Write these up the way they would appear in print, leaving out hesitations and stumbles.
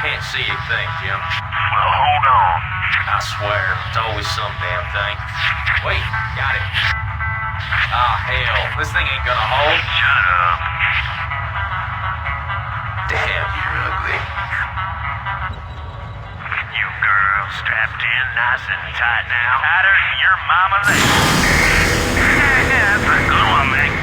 can't see a thing, Jim. Well, hold on. I swear, it's always some damn thing. Wait, got it. Ah, hell, this thing ain't gonna hold. Shut up. Damn, you're ugly. You girls strapped in nice and tight now. Tighter than your mama leg. Yeah, that's a good one, Mick.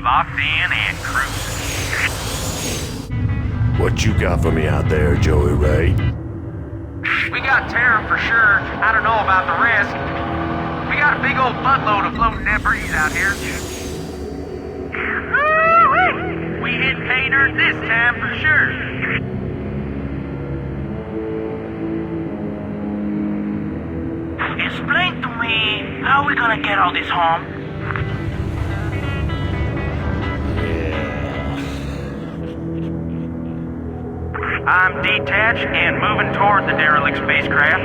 Locked in and cruising. What you got for me out there, Joey Ray? We got Terran for sure. I don't know about the rest. We got a big old buttload of floating debris out here. We hit pay dirt this time for sure. Explain to me, how are we gonna get all this home? I'm detached and moving toward the derelict spacecraft.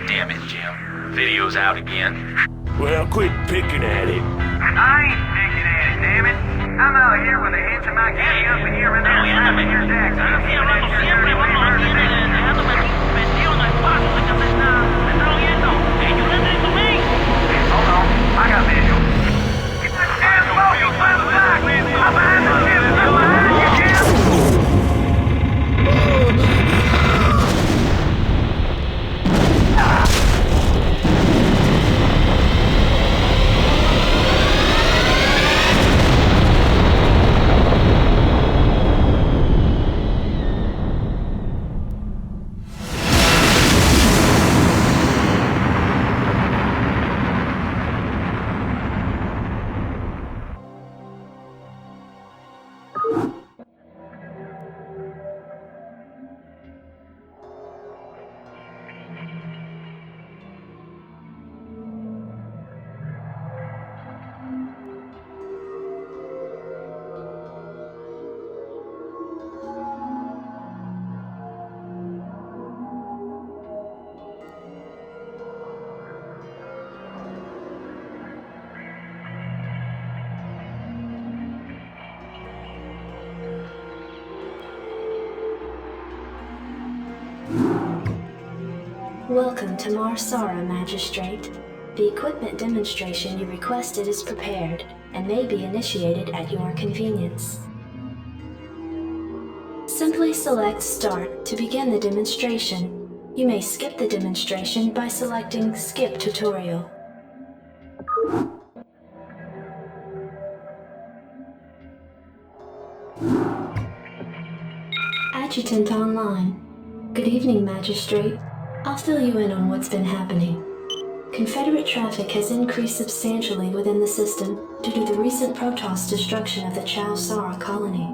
Damn it, Jim. Video's out again. Well, quit picking at it. I ain't picking at it, damn it. I'm out here with a hands in my kitty up in here and there slapping your jacks. Hold on, I got visual. Get the damn smoking from the back! I'm behind the ship! I'm behind you, Jim! Welcome to Marsara, Magistrate. The equipment demonstration you requested is prepared and may be initiated at your convenience. Simply select Start to begin the demonstration. You may skip the demonstration by selecting Skip Tutorial. Adjutant online. Good evening, Magistrate. I'll fill you in on what's been happening. Confederate traffic has increased substantially within the system due to the recent Protoss destruction of the Chow Sara colony.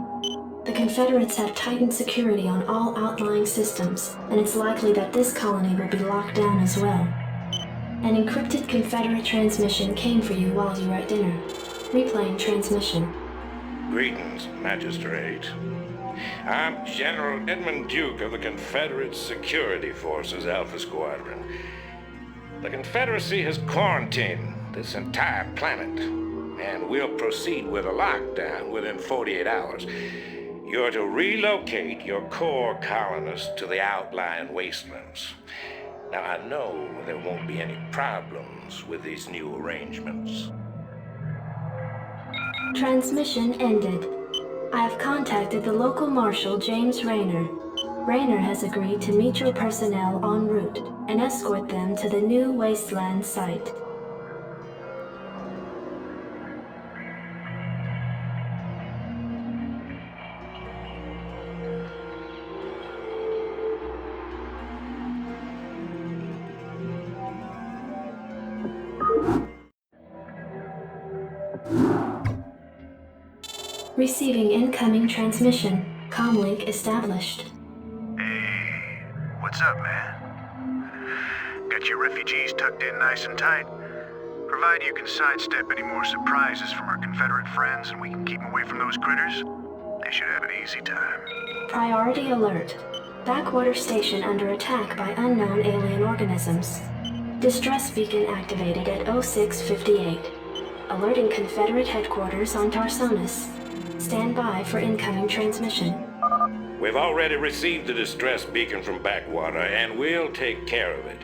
The Confederates have tightened security on all outlying systems, and it's likely that this colony will be locked down as well. An encrypted Confederate transmission came for you while you were at dinner. Replaying transmission. Greetings, Magistrate. I'm General Edmund Duke of the Confederate Security Forces Alpha Squadron. The Confederacy has quarantined this entire planet, and we'll proceed with a lockdown within 48 hours. You're to relocate your core colonists to the outlying wastelands. Now, I know there won't be any problems with these new arrangements. Transmission ended. I have contacted the local marshal, James Rayner. Rayner has agreed to meet your personnel en route and escort them to the new wasteland site. Receiving incoming transmission. Comlink established. Hey, what's up, man? Got your refugees tucked in nice and tight? Provided you can sidestep any more surprises from our Confederate friends and we can keep them away from those critters, They should have an easy time. Priority alert. Backwater station under attack by unknown alien organisms. Distress beacon activated at 0658. Alerting Confederate headquarters on Tarsonis. Stand by for incoming transmission. We've already received the distress beacon from Backwater, and we'll take care of it.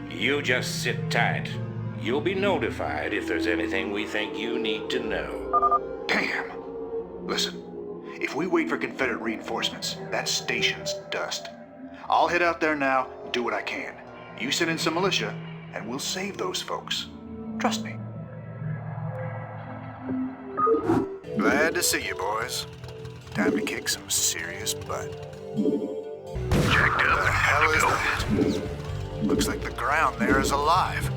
You just sit tight. You'll be notified if there's anything we think you need to know. Damn! Listen, if we wait for Confederate reinforcements, that station's dust. I'll head out there now and do what I can. You send in some militia, and we'll save those folks. Trust me. Glad to see you, boys. Time to kick some serious butt. Jacked up. What the hell is that? Looks like the ground there is alive.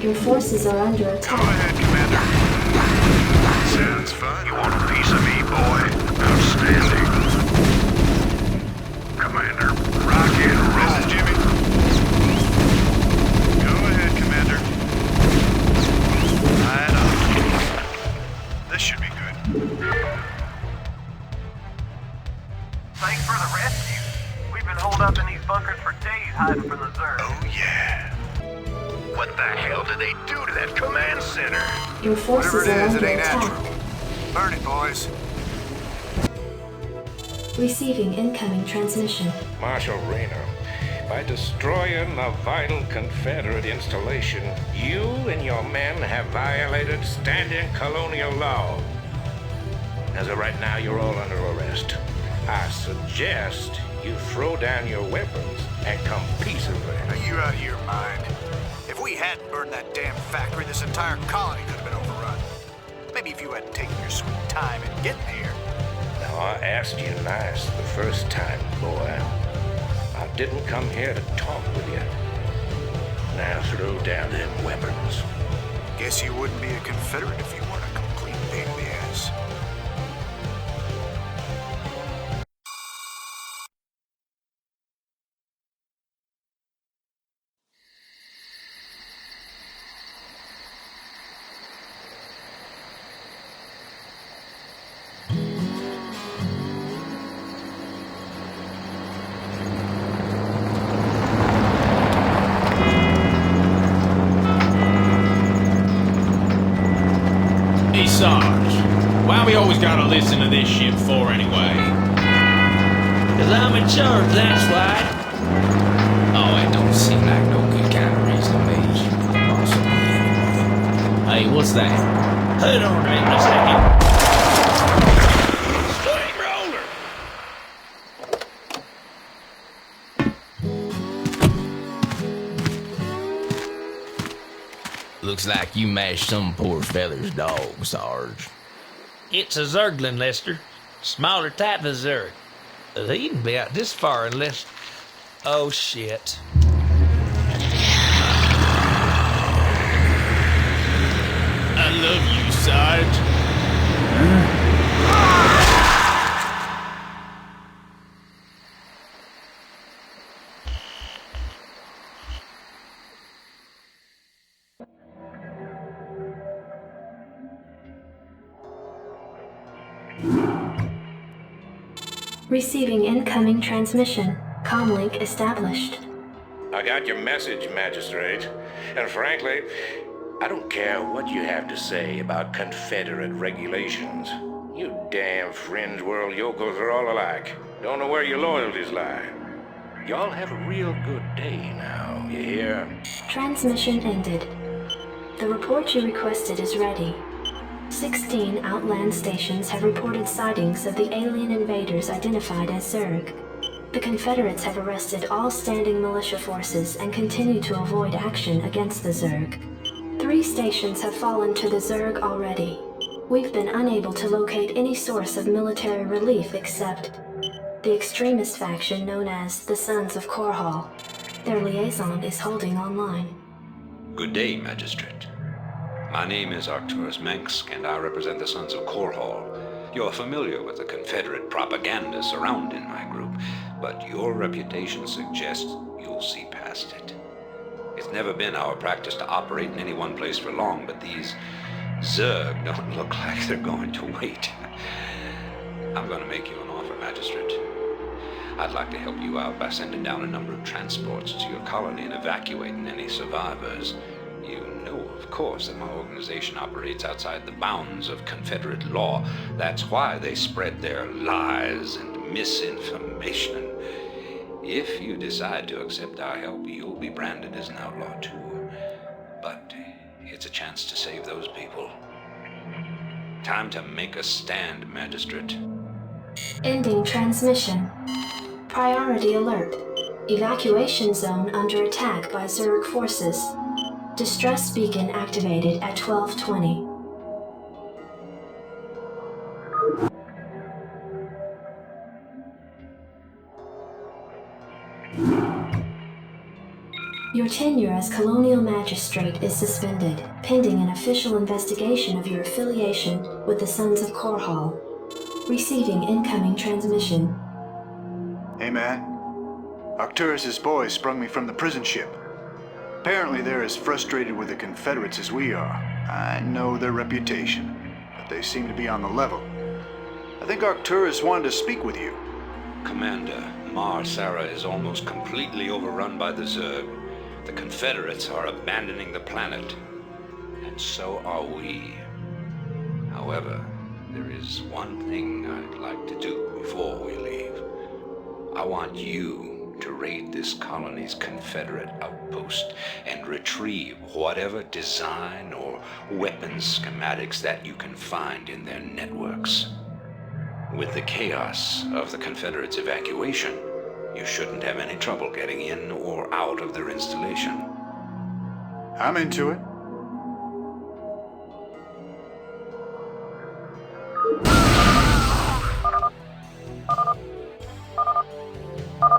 Your forces are under Go attack. ahead, Commander. Sounds fun. You want a piece of me, boy? Outstanding. Commander, rock and roll. This is Jimmy. Go ahead, Commander. Right on. This should be good. Thanks for the rescue. We've been holed up in these bunkers for days hiding from the Zerg. Oh, yeah. What the hell did they do to that command center? Your forces Whatever it are is, it under ain't attack. natural. Burn it, boys. Receiving incoming transmission. Marshal Reno, by destroying a vital Confederate installation, you and your men have violated standing colonial law. As of right now, you're all under arrest. I suggest you throw down your weapons and come peaceably. Are you out of your mind? If we hadn't burned that damn factory, this entire colony could have been overrun. Maybe if you hadn't taken your sweet time in getting here. Now, I asked you nice the first time, boy. I didn't come here to talk with you. Now throw down them weapons. Guess you wouldn't be a Confederate if you weren't a complete pain in the ass. Hey, Sarge, why we always gotta listen to this shit for anyway? 'Cause I'm in charge, that's why. Oh, it don't seem like no good kind of reason to me. Possibly anyway. Hey, what's that? Hold on a minute, a second. Steamroller! Looks like you mashed some poor feller's dog, Sarge. It's a Zergling, Lester. Smaller type of Zerg. He can be out this far unless... Oh, shit. I love you, Sarge. Receiving incoming transmission. Comlink established. I got your message, Magistrate. And frankly, I don't care what you have to say about Confederate regulations. You damn fringe world yokels are all alike. Don't know where your loyalties lie. Y'all have a real good day now, you hear? Transmission ended. The report you requested is ready. 16 outland stations have reported sightings of the alien invaders identified as Zerg. The Confederates have arrested all standing militia forces and continue to avoid action against the Zerg. 3 stations have fallen to the Zerg already. We've been unable to locate any source of military relief except the extremist faction known as the Sons of Korhal. Their liaison is holding online. Good day, Magistrate. My name is Arcturus Mensk, and I represent the Sons of Korhal. You're familiar with the Confederate propaganda surrounding my group, but your reputation suggests you'll see past it. It's never been our practice to operate in any one place for long, but these Zerg don't look like they're going to wait. I'm going to make you an offer, Magistrate. I'd like to help you out by sending down a number of transports to your colony and evacuating any survivors. You know, of course, that my organization operates outside the bounds of Confederate law. That's why they spread their lies and misinformation. If you decide to accept our help, you'll be branded as an outlaw too. But it's a chance to save those people. Time to make a stand, Magistrate. Ending transmission. Priority alert. Evacuation zone under attack by Zerg forces. Distress beacon activated at 12:20. Your tenure as Colonial Magistrate is suspended, pending an official investigation of your affiliation with the Sons of Korhal. Receiving incoming transmission. Hey, man. Arcturus' boys sprung me from the prison ship. Apparently they're as frustrated with the Confederates as we are. I know their reputation, but they seem to be on the level. I think Arcturus wanted to speak with you. Commander, Mar Sara is almost completely overrun by the Zerg. The Confederates are abandoning the planet, and so are we. However, there is one thing I'd like to do before we leave. I want you to raid this colony's Confederate outpost and retrieve whatever design or weapons schematics that you can find in their networks. With the chaos of the Confederates' evacuation, you shouldn't have any trouble getting in or out of their installation. I'm into it.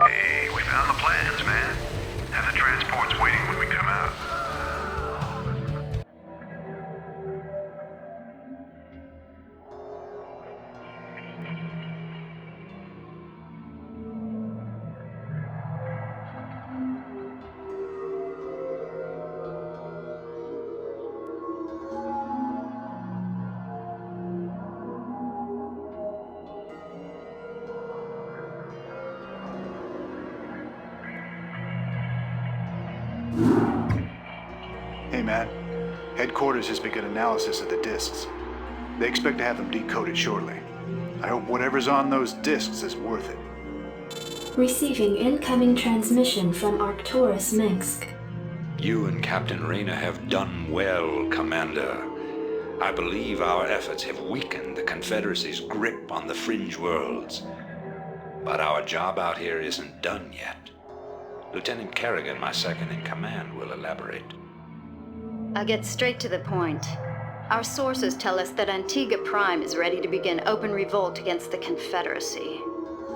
Hey, we found the plans, man. Have the transports waiting when we come out. Hey, man. Headquarters has begun analysis of the discs. They expect to have them decoded shortly. I hope whatever's on those discs is worth it. Receiving incoming transmission from Arcturus Minsk. You and Captain Rayner have done well, Commander. I believe our efforts have weakened the Confederacy's grip on the fringe worlds. But our job out here isn't done yet. Lieutenant Kerrigan, my second in command, will elaborate. I'll get straight to the point. Our sources tell us that Antigua Prime is ready to begin open revolt against the Confederacy.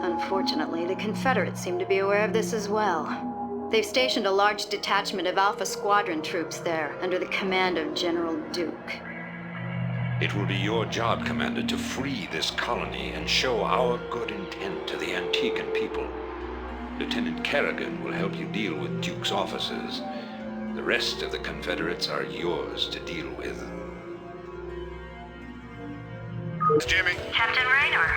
Unfortunately, the Confederates seem to be aware of this as well. They've stationed a large detachment of Alpha Squadron troops there, under the command of General Duke. It will be your job, Commander, to free this colony and show our good intent to the Antiguan people. Lieutenant Kerrigan will help you deal with Duke's officers. The rest of the Confederates are yours to deal with. It's Jimmy. Captain Rayner,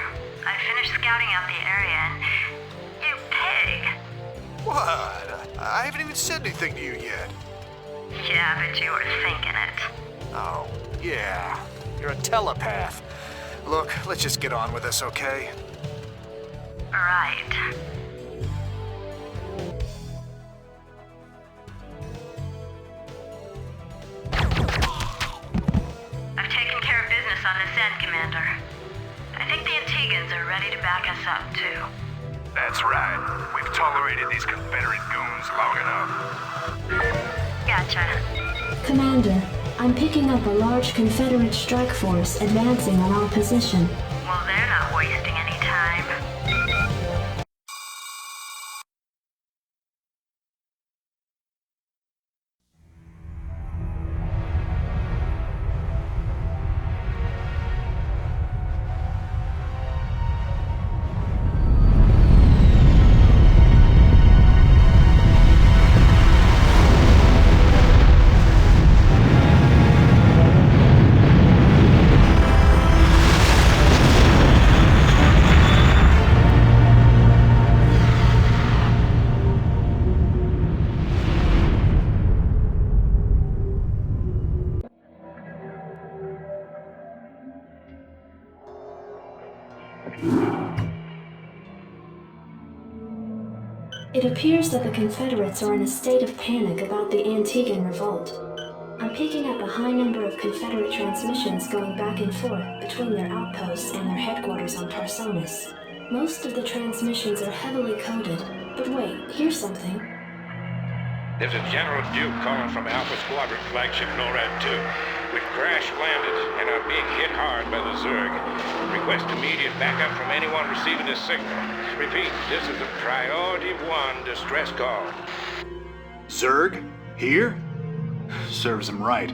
I finished scouting out the area and... You pig! What? I haven't even said anything to you yet. Yeah, but you were thinking it. Oh, yeah. You're a telepath. Look, let's just get on with this, okay? Right. I've taken care of business on this end, Commander. I think the Antigans are ready to back us up, too. That's right. We've tolerated these Confederate goons long enough. Gotcha. Commander, I'm picking up a large Confederate strike force advancing on our position. Well, they're not wasting any time. It appears that the Confederates are in a state of panic about the Antiguan revolt. I'm picking up a high number of Confederate transmissions going back and forth between their outposts and their headquarters on Tarsonis. Most of the transmissions are heavily coded, but wait, here's something. This is General Duke calling from Alpha Squadron Flagship NORAD 2. We've crash-landed and are being hit hard by the Zerg. Request immediate backup from anyone receiving this signal. Repeat, this is a Priority 1 distress call. Zerg? Here? Serves them right.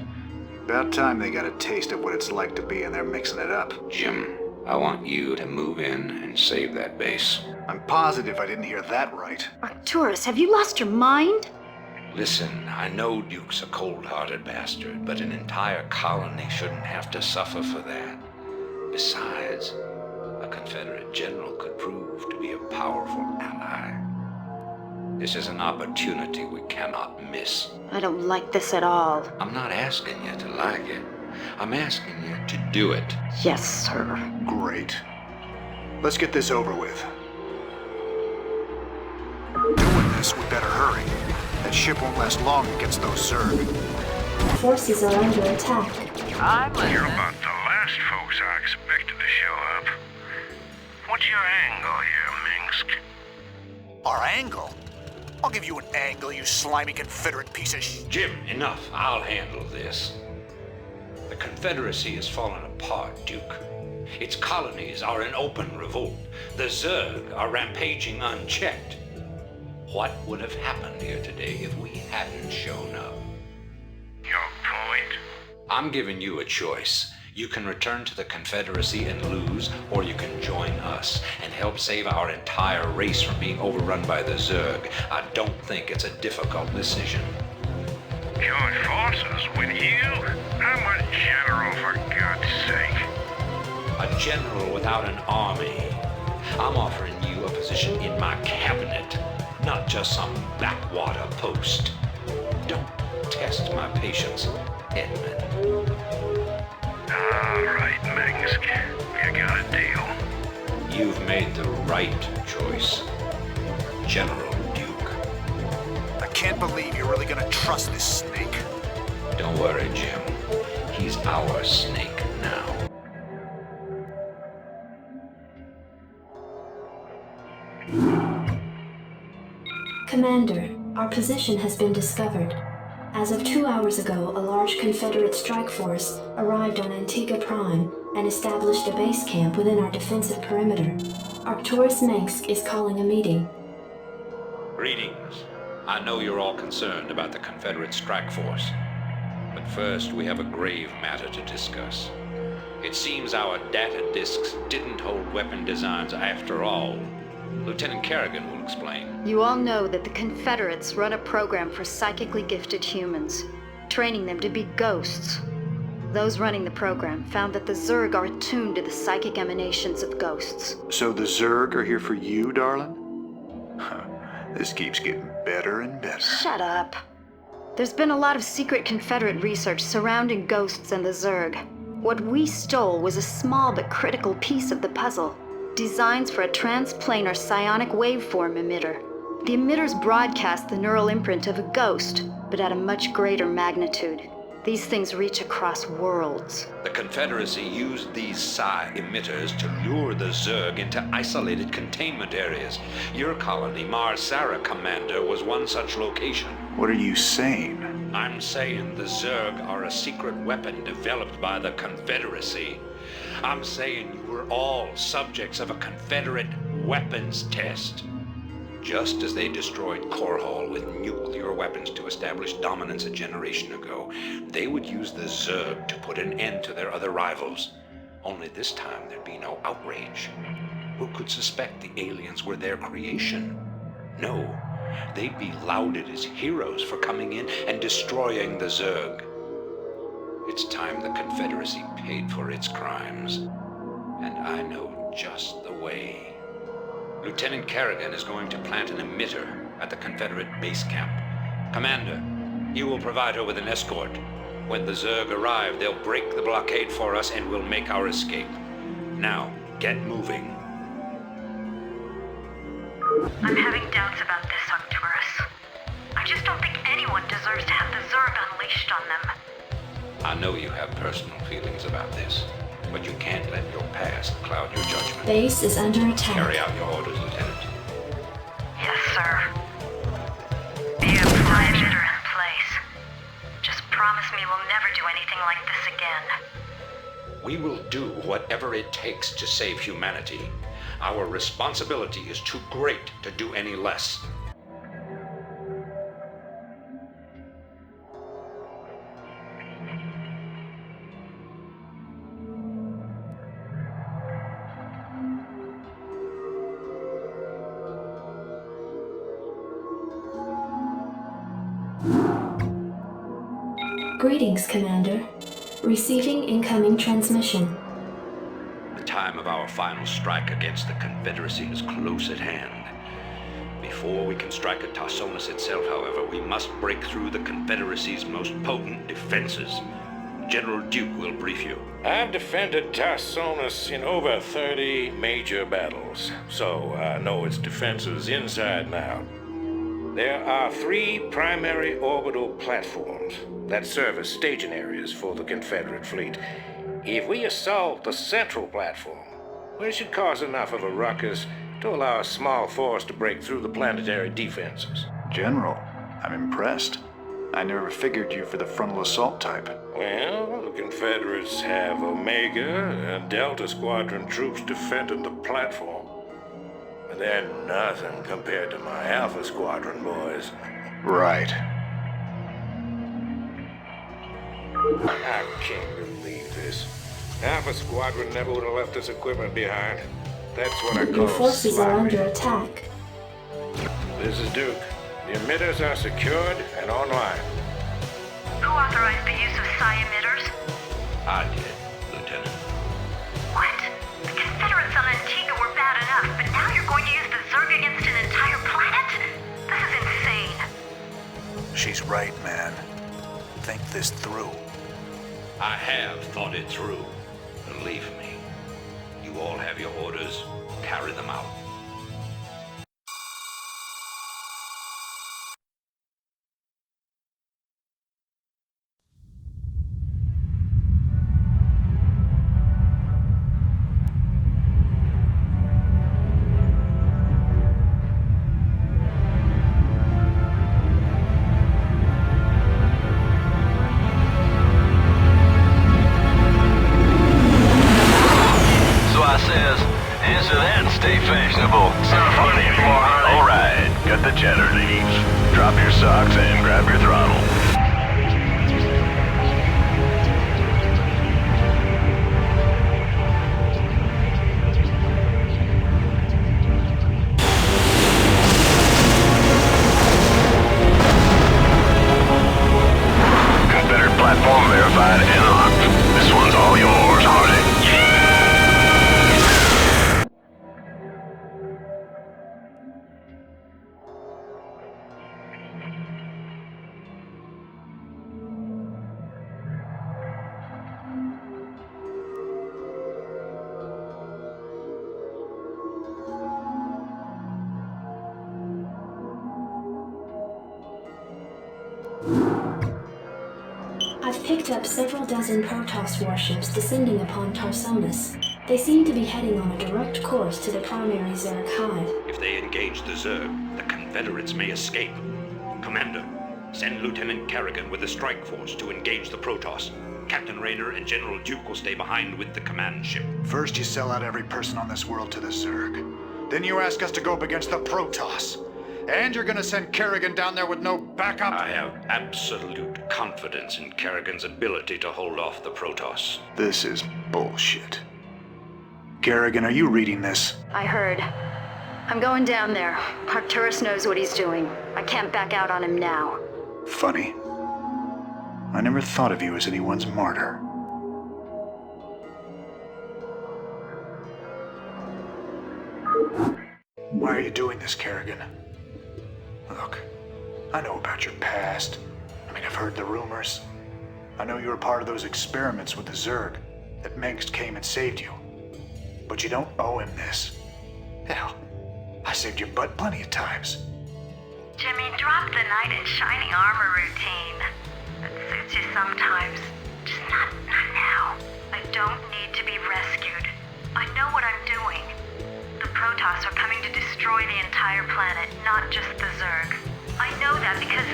About time they got a taste of what it's like to be in there mixing it up. Jim, I want you to move in and save that base. I'm positive I didn't hear that right. Arcturus, have you lost your mind? Listen, I know Duke's a cold-hearted bastard, but an entire colony shouldn't have to suffer for that. Besides, a Confederate general could prove to be a powerful ally. This is an opportunity we cannot miss. I don't like this at all. I'm not asking you to like it. I'm asking you to do it. Yes, sir. Great. Let's get this over with. Doing this, we better hurry. That ship won't last long against those Zerg. Forces are under attack. I'm listening. You're about the last folks I expected to show up. What's your angle here, Minsk? Our angle? I'll give you an angle, you slimy Confederate piece of Jim, enough. I'll handle this. The Confederacy has fallen apart, Duke. Its colonies are in open revolt. The Zerg are rampaging unchecked. What would have happened here today if we hadn't shown up? Your point? I'm giving you a choice. You can return to the Confederacy and lose, or you can join us and help save our entire race from being overrun by the Zerg. I don't think it's a difficult decision. Join forces with you? I'm a general, for God's sake. A general without an army. I'm offering you a position in my cabinet, not just some backwater post. Don't test my patience, Edmund. All right, Minsk. You got a deal. You've made the right choice, General Duke. I can't believe you're really gonna trust this snake. Don't worry, Jim. He's our snake now. Commander, our position has been discovered. As of 2 hours ago, a large Confederate strike force arrived on Antigua Prime and established a base camp within our defensive perimeter. Arcturus Minsk is calling a meeting. Greetings. I know you're all concerned about the Confederate strike force. But first, we have a grave matter to discuss. It seems our data disks didn't hold weapon designs after all. Lieutenant Kerrigan will explain. You all know that the Confederates run a program for psychically gifted humans, training them to be ghosts. Those running the program found that the Zerg are attuned to the psychic emanations of ghosts. So the Zerg are here for you, darling? This keeps getting better and better. Shut up. There's been a lot of secret Confederate research surrounding ghosts and the Zerg. What we stole was a small but critical piece of the puzzle. Designs for a transplanar psionic waveform emitter. The emitters broadcast the neural imprint of a ghost, but at a much greater magnitude. These things reach across worlds. The Confederacy used these psi emitters to lure the Zerg into isolated containment areas. Your colony, Mars Sara Commander, was one such location. What are you saying? I'm saying the Zerg are a secret weapon developed by the Confederacy. I'm saying you were all subjects of a Confederate weapons test. Just as they destroyed Core Hall with nuclear weapons to establish dominance a generation ago, they would use the Zerg to put an end to their other rivals. Only this time there'd be no outrage. Who could suspect the aliens were their creation? No, they'd be lauded as heroes for coming in and destroying the Zerg. It's time the Confederacy paid for its crimes. And I know just the way. Lieutenant Kerrigan is going to plant an emitter at the Confederate base camp. Commander, you will provide her with an escort. When the Zerg arrive, they'll break the blockade for us and we'll make our escape. Now, get moving. I'm having doubts about this, Arcturus. I just don't think anyone deserves to have the Zerg unleashed on them. I know you have personal feelings about this, but you can't let your past cloud your judgment. Base is under attack. Carry out your orders, Lieutenant. Yes, sir. You have the emitter in place. Just promise me we'll never do anything like this again. We will do whatever it takes to save humanity. Our responsibility is too great to do any less. Greetings, Commander. Receiving incoming transmission. The time of our final strike against the Confederacy is close at hand. Before we can strike at Tarsonis itself, however, we must break through the Confederacy's most potent defenses. General Duke will brief you. I've defended Tarsonis in over 30 major battles, so I know its defenses inside and out. There are 3 primary orbital platforms that serve as staging areas for the Confederate fleet. If we assault the central platform, we should cause enough of a ruckus to allow a small force to break through the planetary defenses. General, I'm impressed. I never figured you for the frontal assault type. Well, the Confederates have Omega and Delta Squadron troops defending the platform. But they're nothing compared to my Alpha Squadron boys. Right. I can't believe this. Alpha Squadron never would have left this equipment behind. That's what I call Your forces are sloppy. under attack. This is Duke. The emitters are secured and online. Who authorized the use of psi emitters? I did, Lieutenant. What? The Confederates on Antigua were bad enough, but now you're going to use the Zerg against an entire planet? This is insane. She's right, man. Think this through. I have thought it through. Believe me. You all have your orders. Carry them out. I've picked up several dozen Protoss warships descending upon Tarsonis. They seem to be heading on a direct course to the primary Zerg hive. If they engage the Zerg, the Confederates may escape. Commander, send Lieutenant Kerrigan with the strike force to engage the Protoss. Captain Rayner and General Duke will stay behind with the command ship. First you sell out every person on this world to the Zerg. Then you ask us to go up against the Protoss. And you're gonna send Kerrigan down there with no backup? I have absolute confidence in Kerrigan's ability to hold off the Protoss. This is bullshit. Kerrigan, are you reading this? I heard. I'm going down there. Arcturus knows what he's doing. I can't back out on him now. Funny. I never thought of you as anyone's martyr. Why are you doing this, Kerrigan? Look, I know about your past. I mean, I've heard the rumors. I know you were part of those experiments with the Zerg, that Mengsk came and saved you. But you don't owe him this. Hell, I saved your butt plenty of times. Jimmy, drop the knight in shining armor routine. It suits you sometimes. Just not now. I don't need to be rescued. I know what I'm doing. The Protoss are coming to destroy the entire planet, not just the Zerg. I know that because,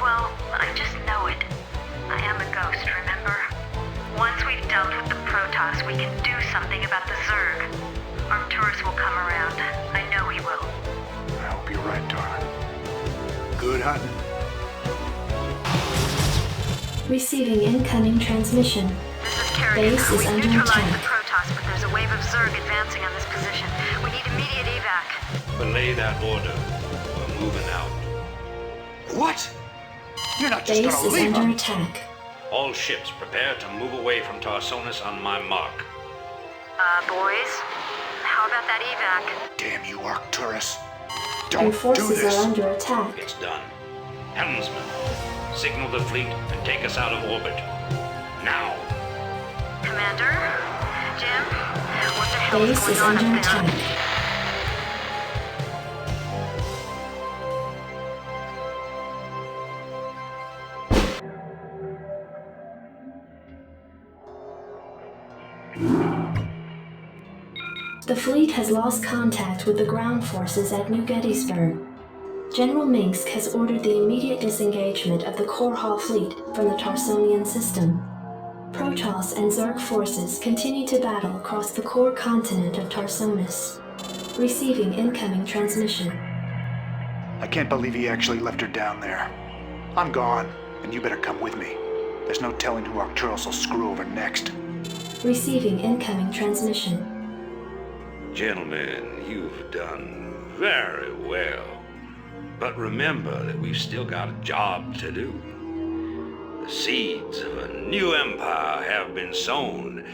well, I just know it. I am a ghost, remember? Once we've dealt with the Protoss, we can do something about the Zerg. Arcturus will come around. I know he will. I hope you're right, darling. Good hunting. Receiving incoming transmission. This is Kerrigan. Base is We've under neutralized the attack. Protoss, but there's a wave of Zerg advancing on this position. We need immediate evac. Belay that order. We're moving out. What? You're not just Base gonna is leave under them. attack. All ships prepare to move away from Tarsonis on my mark. Boys? How about that evac? Damn you, Arcturus. Your Don't do forces this. are under attack. It's done. Helmsman, signal the fleet and take us out of orbit. Now. Commander? Jim? What the hell is Base going is on under up there? attack. The fleet has lost contact with the ground forces at New Gettysburg. General Minsk has ordered the immediate disengagement of the Korhal fleet from the Tarsonian system. Protoss and Zerg forces continue to battle across the core continent of Tarsonis. Receiving incoming transmission. I can't believe he actually left her down there. I'm gone, and you better come with me. There's no telling who Arcturus will screw over next. Receiving incoming transmission. Gentlemen, you've done very well. But remember that we've still got a job to do. The seeds of a new empire have been sown,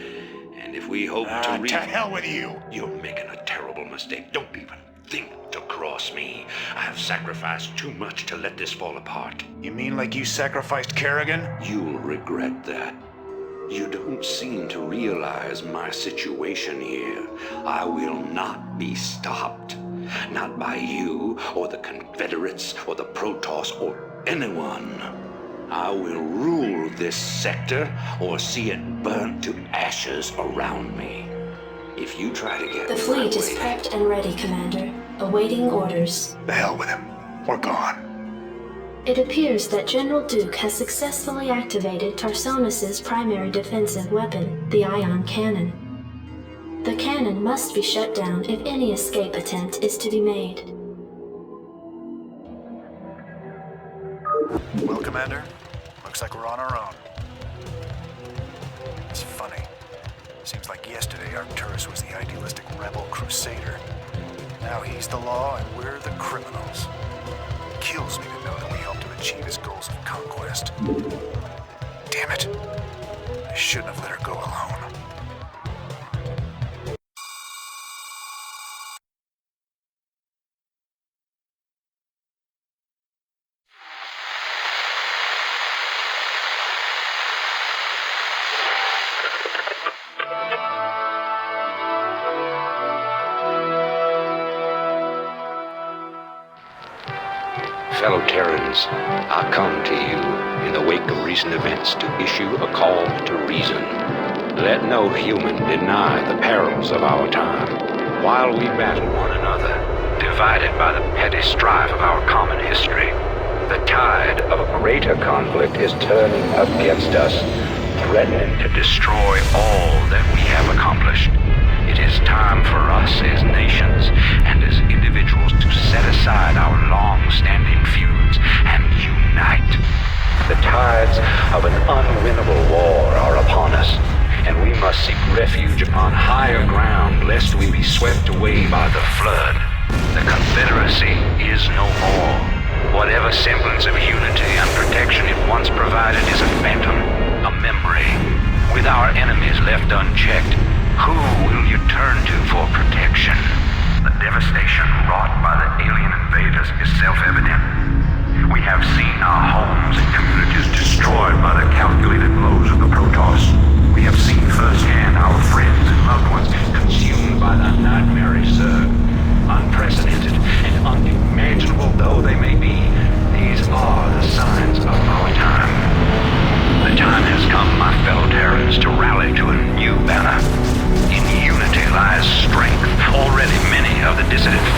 and if we hope to reap... To hell with you! You're making a terrible mistake. Don't even think to cross me. I have sacrificed too much to let this fall apart. You mean like you sacrificed Kerrigan? You'll regret that. You don't seem to realize my situation here. I will not be stopped. Not by you, or the Confederates, or the Protoss, or anyone. I will rule this sector, or see it burnt to ashes around me. If you try to get The fleet is prepped and ready, Commander, awaiting orders. The hell with him. We're gone. It appears that General Duke has successfully activated Tarsonis' primary defensive weapon, the ion cannon. The cannon must be shut down if any escape attempt is to be made. Well, Commander, looks like we're on our own. It's funny. Seems like yesterday Arcturus was the idealistic rebel crusader. Now he's the law and we're the criminals. Kills me to know that we helped him achieve his goals of conquest. Damn it. I shouldn't have let her go alone. Fellow Terrans, I come to you in the wake of recent events to issue a call to reason. Let no human deny the perils of our time. While we battle one another, divided by the petty strife of our common history, the tide of a greater conflict is turning against us, threatening to destroy all that we have accomplished. It is time for us as nations and as individuals to set aside our long-standing feuds and unite. The tides of an unwinnable war are upon us, and we must seek refuge upon higher ground lest we be swept away by the flood. The Confederacy is no more. Whatever semblance of unity and protection it once provided is a phantom, a memory. With our enemies left unchecked, who will you turn to for protection? The devastation wrought by the alien invaders is self-evident. We have seen our homes and communities destroyed by the calculated blows of the Protoss. We have seen firsthand our friends and loved ones consumed by the nightmare Zerg. Unprecedented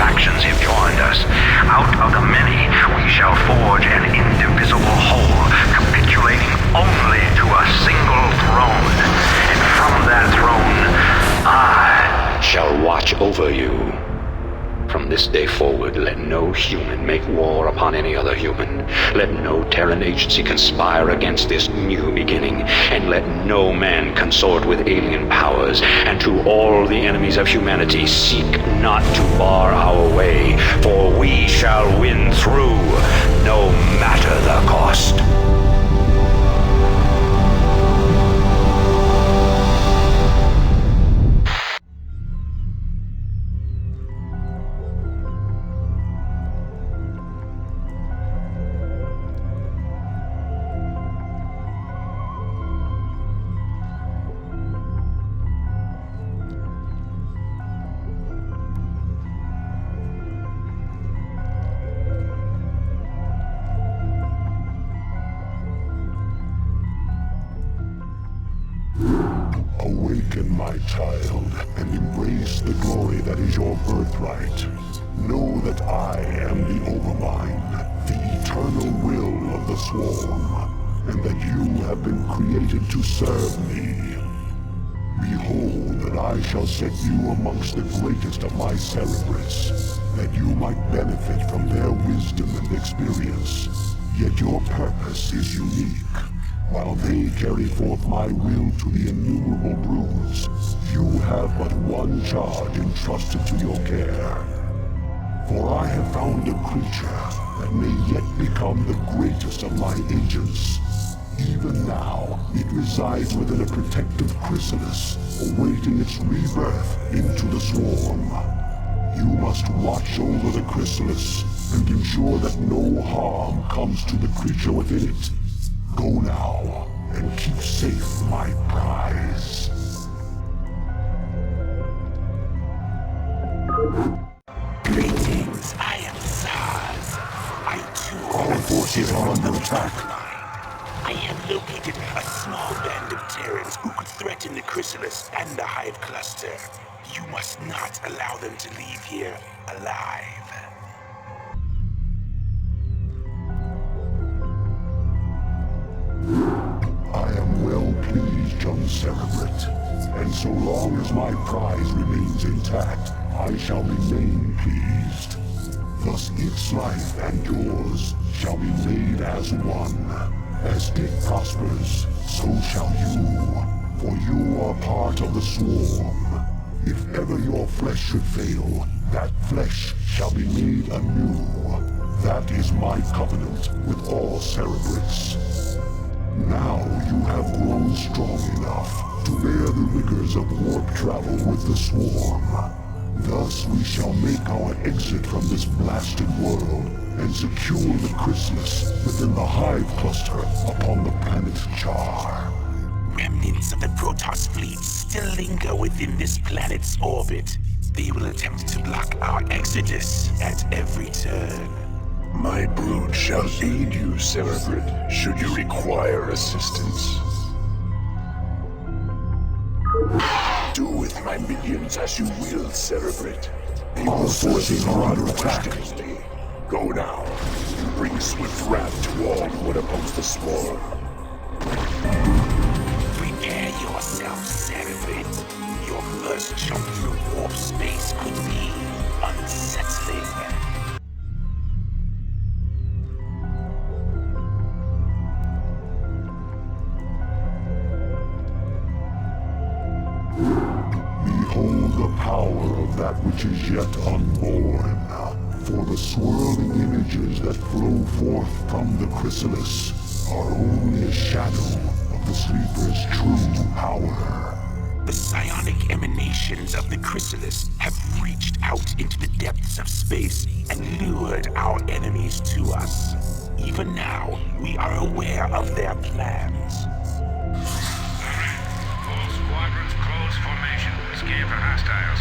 factions have joined us. Out of the many, we shall forge an indivisible whole, capitulating only to a single throne. And from that throne, I shall watch over you. From this day forward, let no human make war upon any other human. Let no Terran agency conspire against this new beginning. And let no man consort with alien powers. And to all the enemies of humanity, seek not to bar our way, for we shall win through, no matter the cost. Awaken, my child, and embrace the glory that is your birthright. Know that I am the Overmind, the eternal will of the Swarm, and that you have been created to serve me. Behold that I shall set you amongst the greatest of my Cerebrits, that you might benefit from their wisdom and experience. Yet your purpose is unique. While they carry forth my will to the innumerable broods, you have but one charge entrusted to your care. For I have found a creature that may yet become the greatest of my agents. Even now, it resides within a protective chrysalis, awaiting its rebirth into the swarm. You must watch over the chrysalis and ensure that no harm comes to the creature within it. Go now, and keep safe my prize. Greetings, I am Zaz. I too All forces are under attack. I have located a small band of Terrans who could threaten the chrysalis and the hive cluster. You must not allow them to leave here alive. I am well pleased, young Cerebrit, and so long as my prize remains intact, I shall remain pleased. Thus its life and yours shall be made as one. As it prospers, so shall you, for you are part of the swarm. If ever your flesh should fail, that flesh shall be made anew. That is my covenant with all Cerebrits. Now you have grown strong enough to bear the rigors of warp travel with the swarm. Thus we shall make our exit from this blasted world and secure the chrysalis within the hive cluster upon the planet Char. Remnants of the Protoss fleet still linger within this planet's orbit. They will attempt to block our exodus at every turn. My brood shall aid you, Cerebrit, should you require assistance. Do with my minions as you will, Cerebrit. All forces are under attack. Go now. Bring swift wrath to all who would oppose the swarm. Prepare yourself, Cerebrit. Your first jump through warp space could be unsettling. Behold the power of that which is yet unborn. For the swirling images that flow forth from the chrysalis are only a shadow of the sleeper's true power. The psionic emanations of the chrysalis have reached out into the depths of space and lured our enemies to us. Even now, we are aware of their plans. All squadrons close formation. Scan for hostiles.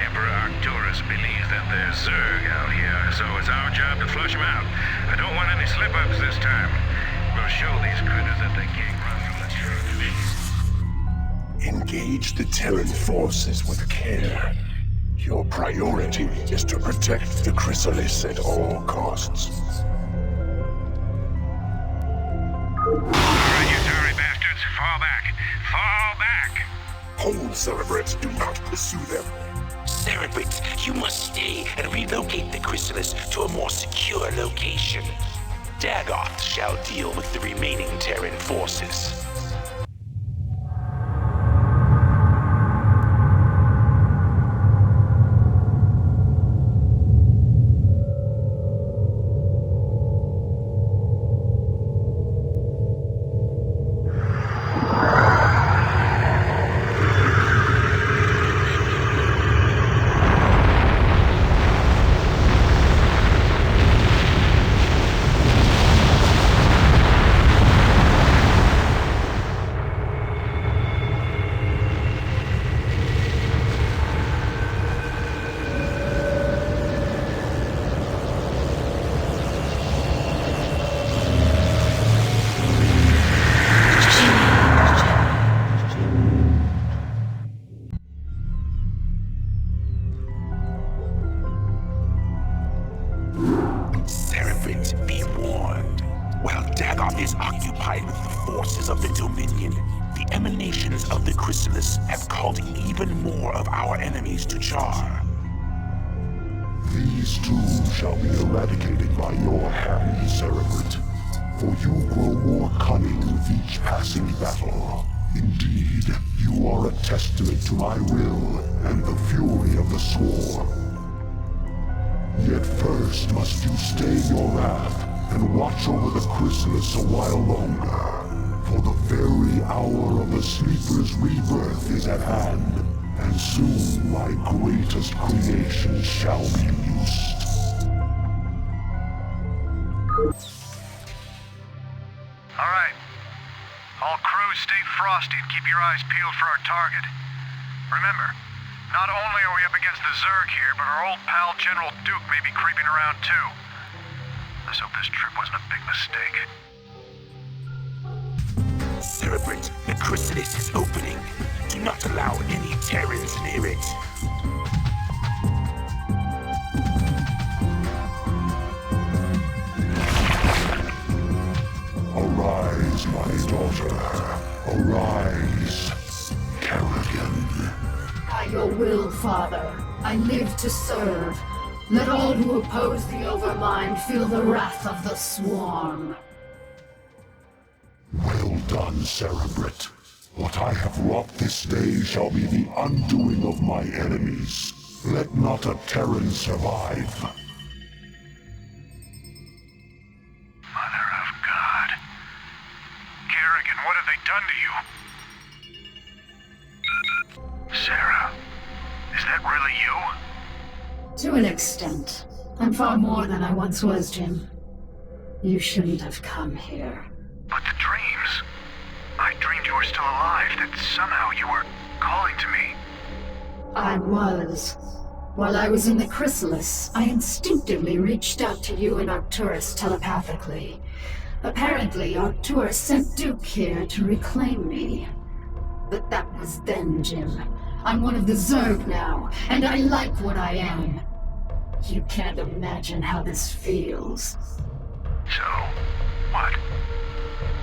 Emperor Arcturus believes that there's Zerg out here, so it's our job to flush them out. I don't want any slip-ups this time. We'll show these critters that they can't run from the truth. Engage the Terran forces with care. Your priority is to protect the chrysalis at all costs. Alright, you sorry bastards. Fall back. Fall back! Hold, Cerebrate. Do not pursue them. Cerebrate, you must stay and relocate the chrysalis to a more secure location. Dagoth shall deal with the remaining Terran forces. Cerebrate, be warned. While Dagoth is occupied with the forces of the Dominion, the emanations of the chrysalis have called even more of our enemies to Char. These too shall be eradicated by your hand, Cerebrate. For you grow more cunning with each passing battle. Indeed, you are a testament to my will and the fury of the Swarm. Yet first must you stay your wrath and watch over the chrysalis a while longer. For the very hour of the Sleeper's rebirth is at hand, and soon my greatest creation shall be loosed. Alright. All crews stay frosty and keep your eyes peeled for our target. Remember, not only are we up against the Zerg here, but our old pal General Duke may be creeping around too. Let's hope this trip wasn't a big mistake. Cerebrate, the chrysalis is opening. Do not allow any Terrans near it. Arise, my daughter. Arise, Kerrigan. By your will, Father, I live to serve. Let all who oppose the Overmind feel the wrath of the Swarm. Well done, Cerebrate. What I have wrought this day shall be the undoing of my enemies. Let not a Terran survive. Mother of God. Kerrigan, what have they done to you? Sarah, is that really you? To an extent. I'm far more than I once was, Jim. You shouldn't have come here. But the dreams. I dreamed you were still alive, that somehow you were calling to me. I was. While I was in the chrysalis, I instinctively reached out to you and Arcturus telepathically. Apparently, Arcturus sent Duke here to reclaim me. But that was then, Jim. I'm one of the Zerg now, and I like what I am. You can't imagine how this feels. So, what?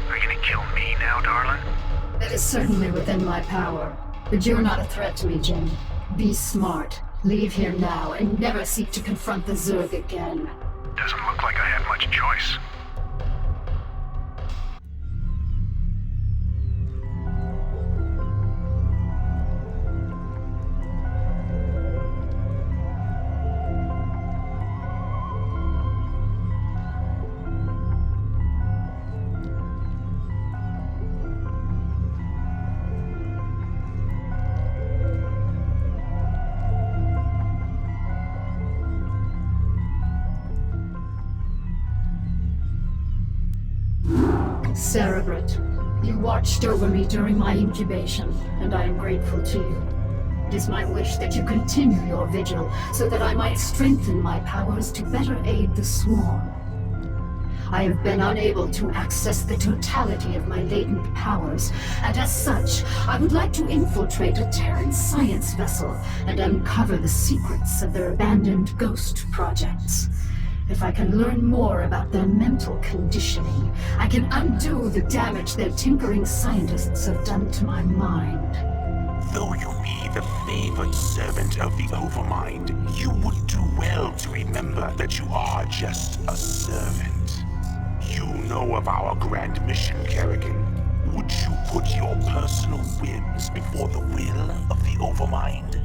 Are you gonna kill me now, darling? That is certainly within my power. But you're not a threat to me, Jim. Be smart. Leave here now, and never seek to confront the Zerg again. Doesn't look like I have much choice. Cerebrate, you watched over me during my incubation, and I am grateful to you. It is my wish that you continue your vigil, so that I might strengthen my powers to better aid the Swarm. I have been unable to access the totality of my latent powers, and as such, I would like to infiltrate a Terran science vessel and uncover the secrets of their abandoned ghost projects. If I can learn more about their mental conditioning, I can undo the damage their tinkering scientists have done to my mind. Though you be the favored servant of the Overmind, you would do well to remember that you are just a servant. You know of our grand mission, Kerrigan. Would you put your personal whims before the will of the Overmind?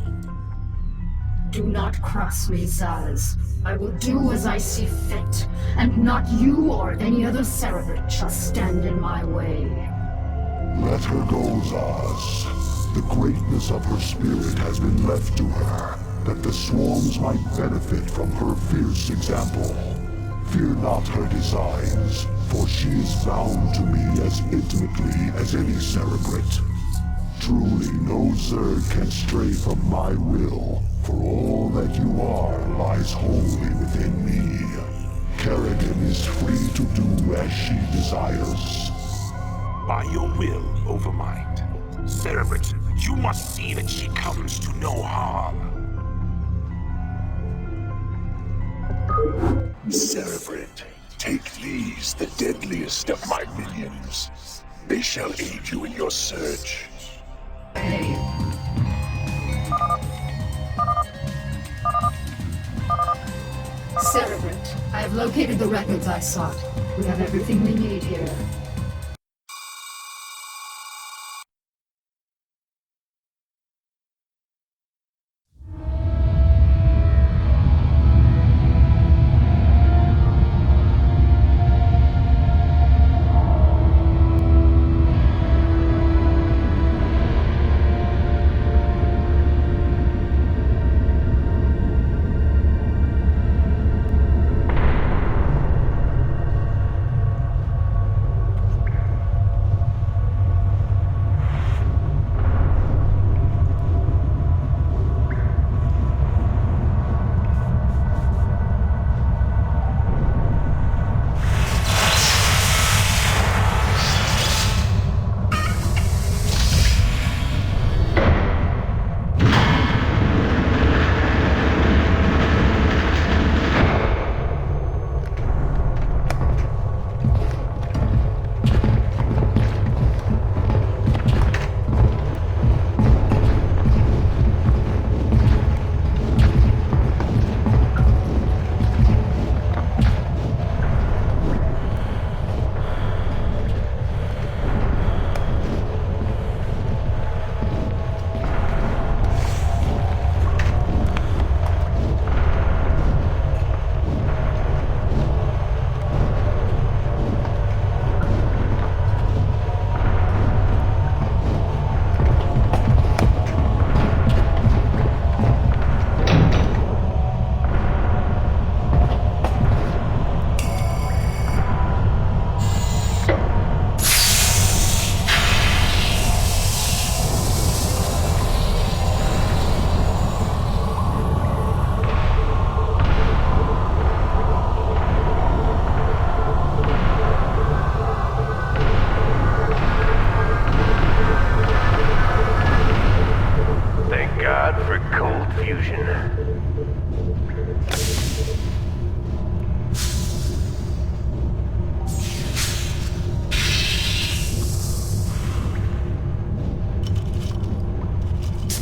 Do not cross me, Zaz. I will do as I see fit, and not you or any other Cerebrate shall stand in my way. Let her go, Zaz. The greatness of her spirit has been left to her, that the swarms might benefit from her fierce example. Fear not her designs, for she is bound to me as intimately as any Cerebrate. Truly, no Zerg can stray from my will, for all that you are lies wholly within me. Kerrigan is free to do as she desires. By your will, Overmind. Cerebrate, you must see that she comes to no harm. Cerebrate, take these, the deadliest of my minions. They shall aid you in your search. Cerebrate, I have located the records I sought. We have everything we need here.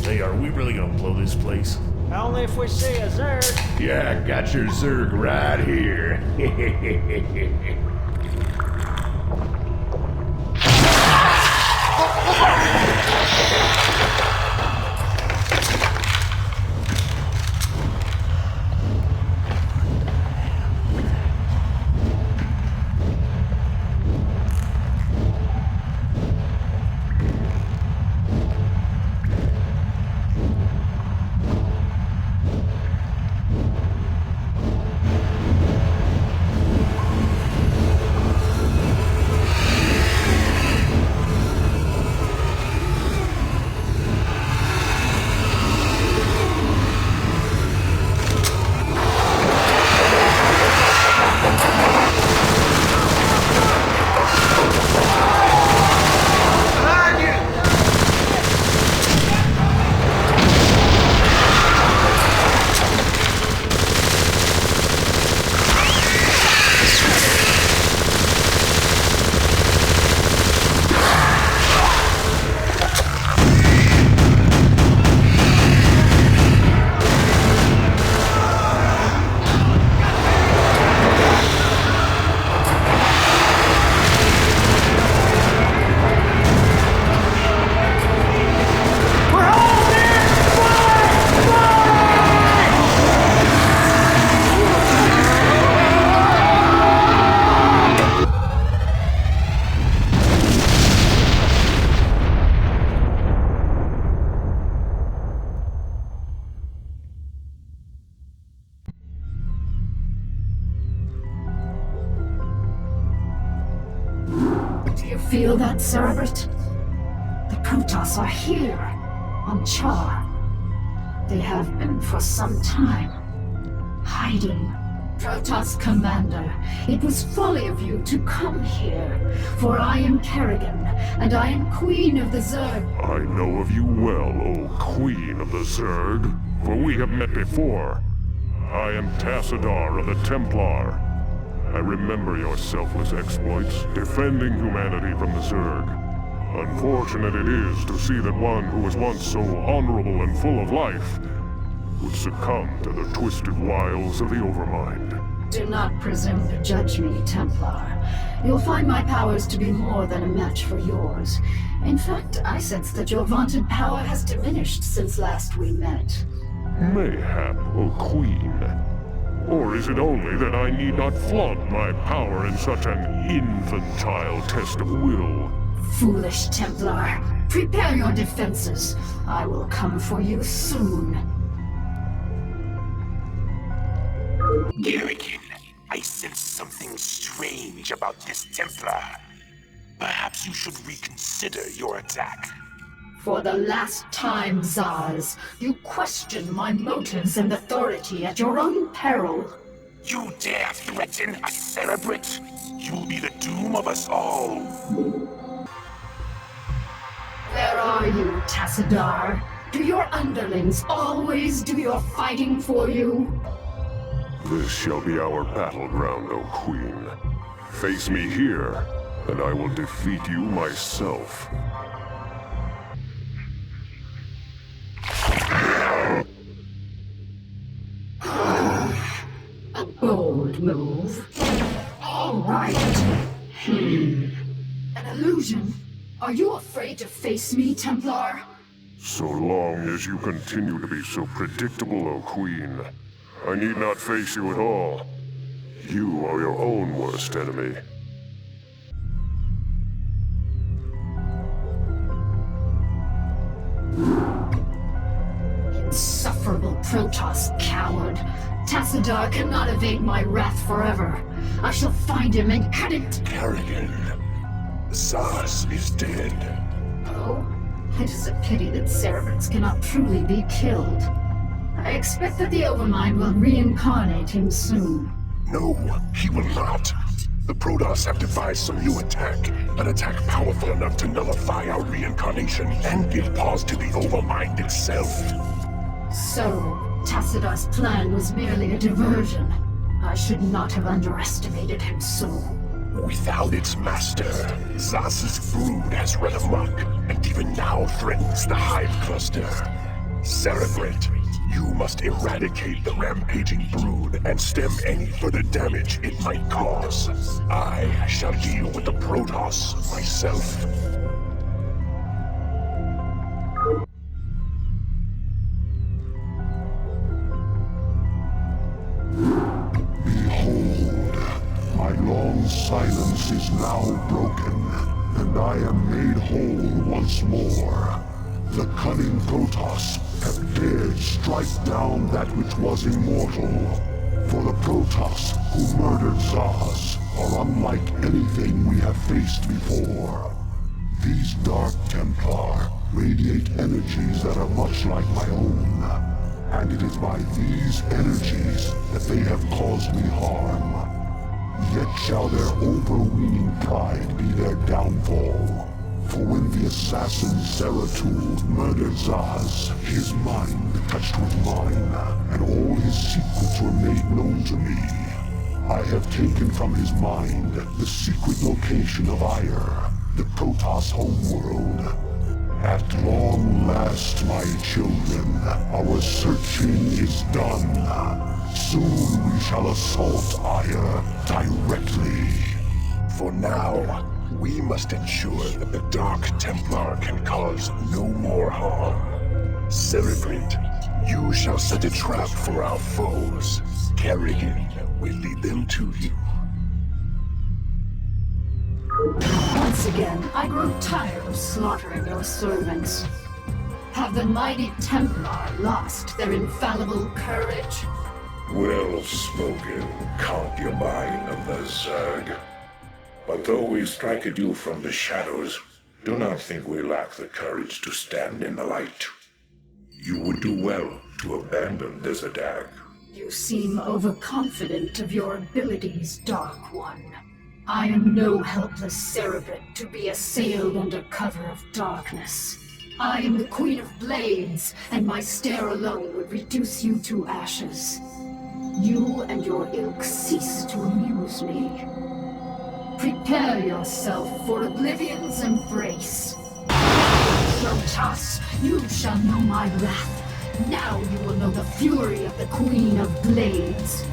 Hey, are we really gonna blow this place? Only if we see a Zerg. Yeah, got your Zerg right here. feel that, Cerebrit? The Protoss are here, on Char. They have been for some time, hiding. Protoss Commander, it was folly of you to come here, for I am Kerrigan, and I am Queen of the Zerg. I know of you well, O Queen of the Zerg, for we have met before. I am Tassadar of the Templar. I remember your selfless exploits, defending humanity from the Zerg. Unfortunate it is to see that one who was once so honorable and full of life would succumb to the twisted wiles of the Overmind. Do not presume to judge me, Templar. You'll find my powers to be more than a match for yours. In fact, I sense that your vaunted power has diminished since last we met. Mayhap, O Queen. Or is it only that I need not flaunt my power in such an infantile test of will? Foolish Templar. Prepare your defenses. I will come for you soon. Kerrigan, I sense something strange about this Templar. Perhaps you should reconsider your attack. For the last time, Zaz, you question my motives and authority at your own peril. You dare threaten a Cerebrit? You'll be the doom of us all. Where are you, Tassadar? Do your underlings always do your fighting for you? This shall be our battleground, O Queen. Face me here, and I will defeat you myself. A bold move. All right. An illusion? Are you afraid to face me, Templar? So long as you continue to be so predictable, O Queen, I need not face you at all. You are your own worst enemy. Insufferable Protoss coward. Tassadar cannot evade my wrath forever. I shall find him and cut it. Kerrigan, Zaz is dead. Oh, it is a pity that Cerebrits cannot truly be killed. I expect that the Overmind will reincarnate him soon. No, he will not. The Protoss have devised some new attack. An attack powerful enough to nullify our reincarnation and give pause to the Overmind itself. So, Tassadar's plan was merely a diversion. I should not have underestimated him so. Without its master, Zaz's brood has run amok, and even now threatens the Hive Cluster. Cerebrit, you must eradicate the rampaging brood and stem any further damage it might cause. I shall deal with the Protoss myself. Behold, my long silence is now broken, and I am made whole once more. The cunning Protoss have dared strike down that which was immortal. For the Protoss who murdered Zaz are unlike anything we have faced before. These Dark Templar radiate energies that are much like my own, and it is by these energies that they have caused me harm. Yet shall their overweening pride be their downfall. For when the assassin Zeratul murdered Zaz, his mind touched with mine, and all his secrets were made known to me. I have taken from his mind the secret location of Ire, the Protoss homeworld. At long last, my children, our searching is done. Soon we shall assault Ire directly. For now, we must ensure that the Dark Templar can cause no more harm. Cerebrit, you shall set a trap for our foes. Kerrigan will lead them to you. Once again, I grow tired of slaughtering your servants. Have the mighty Templar lost their infallible courage? Well spoken, concubine of the Zerg. But though we strike at you from the shadows, do not think we lack the courage to stand in the light. You would do well to abandon this attack. You seem overconfident of your abilities, Dark One. I am no helpless cerebrate to be assailed under cover of darkness. I am the Queen of Blades, and my stare alone would reduce you to ashes. You and your ilk cease to amuse me. Prepare yourself for Oblivion's embrace. Protoss, you shall know my wrath. Now you will know the fury of the Queen of Blades.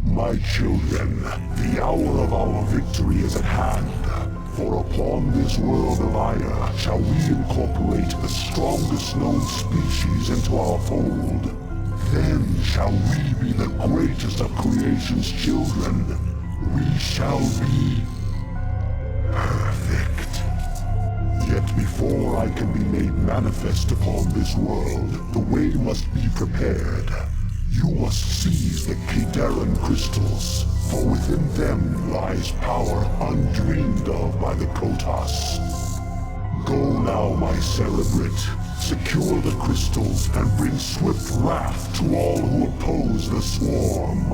My children, the hour of our victory is at hand. For upon this world of Aya shall we incorporate the strongest known species into our fold. Then shall we be the greatest of creation's children. We shall be perfect. Yet before I can be made manifest upon this world, the way must be prepared. You must seize the Terran crystals, for within them lies power undreamed of by the Protoss. Go now, my cerebrate. Secure the crystals and bring swift wrath to all who oppose the swarm.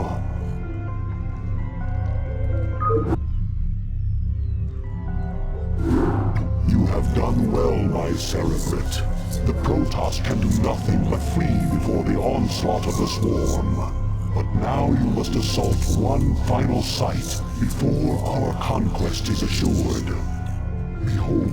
You have done well, my cerebrate. The Protoss can do nothing but flee before the onslaught of the swarm. But now you must assault one final site before our conquest is assured. Behold,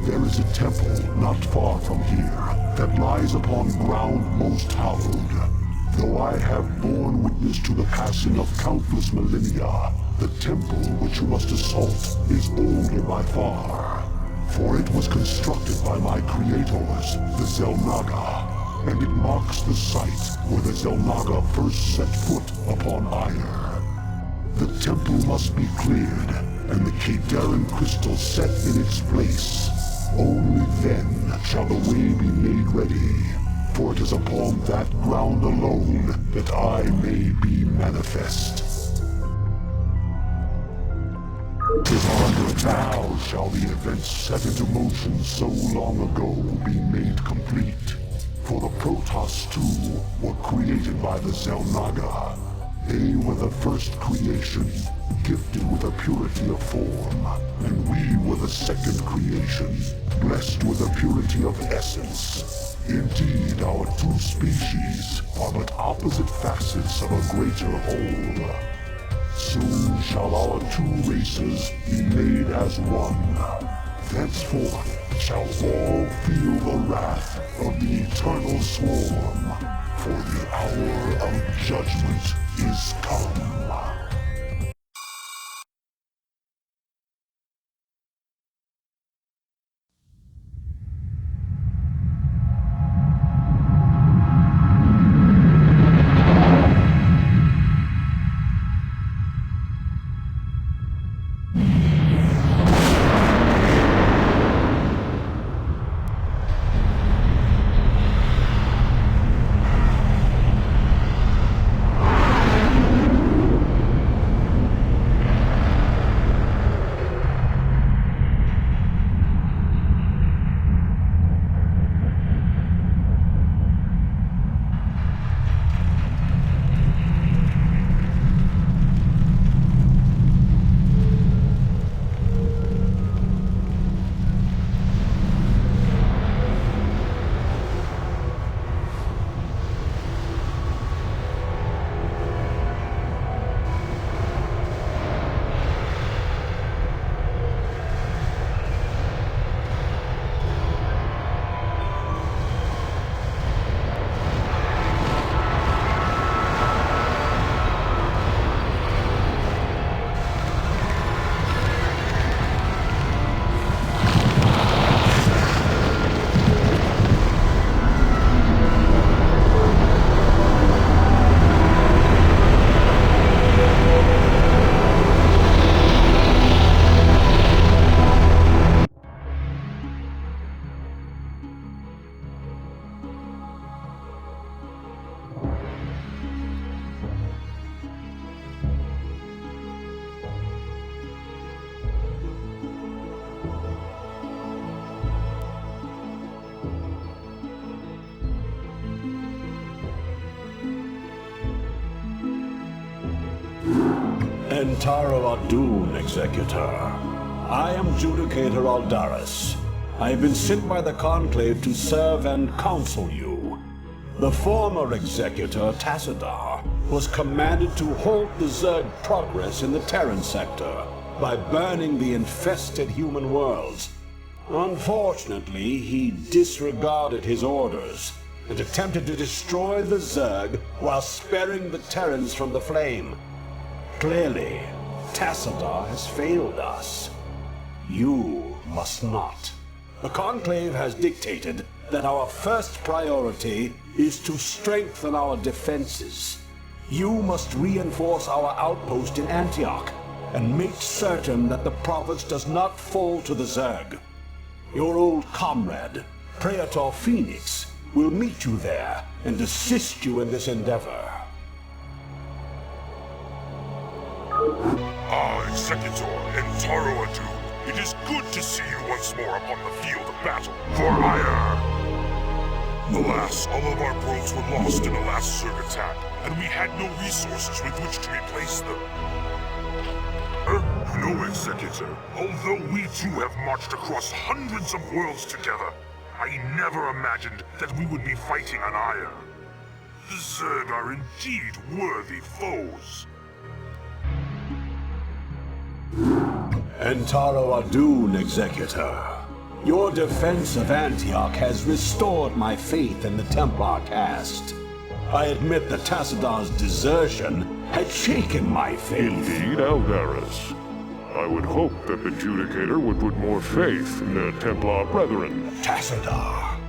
there is a temple not far from here that lies upon ground most hallowed. Though I have borne witness to the passing of countless millennia, the temple which you must assault is older by far. For it was constructed by my creators, the Xel'Naga, and it marks the site where the Xel'Naga first set foot upon Ire. The temple must be cleared, and the Kadaran crystal set in its place. Only then shall the way be made ready, for it is upon that ground alone that I may be manifest. Now shall the events set into motion so long ago be made complete. For the Protoss too were created by the Xel'Naga. They were the first creation, gifted with a purity of form, and we were the second creation, blessed with a purity of essence. Indeed, our two species are but opposite facets of a greater whole. Soon shall our two races be made as one. Thenceforth shall all feel the wrath of the eternal swarm, for the hour of judgment is come. Entaro Adun, Executor. I am Judicator Aldaris. I have been sent by the Conclave to serve and counsel you. The former Executor, Tassadar, was commanded to halt the Zerg progress in the Terran sector by burning the infested human worlds. Unfortunately, he disregarded his orders and attempted to destroy the Zerg while sparing the Terrans from the flame. Clearly, Tassadar has failed us. You must not. The Conclave has dictated that our first priority is to strengthen our defenses. You must reinforce our outpost in Antioch and make certain that the province does not fall to the Zerg. Your old comrade, Praetor Phoenix, will meet you there and assist you in this endeavor. Executor Entaro Adun, it is good to see you once more upon the field of battle for Ire. Alas, all of our probes were lost in the last Zerg attack, and we had no resources with which to replace them. No, Executor, although we too have marched across hundreds of worlds together, I never imagined that we would be fighting on Ire. The Zerg are indeed worthy foes. Entaro Adun, Executor. Your defense of Antioch has restored my faith in the Templar caste. I admit that Tassadar's desertion had shaken my faith. Indeed, Aldaris. I would hope that the Judicator would put more faith in the Templar Brethren. Tassadar,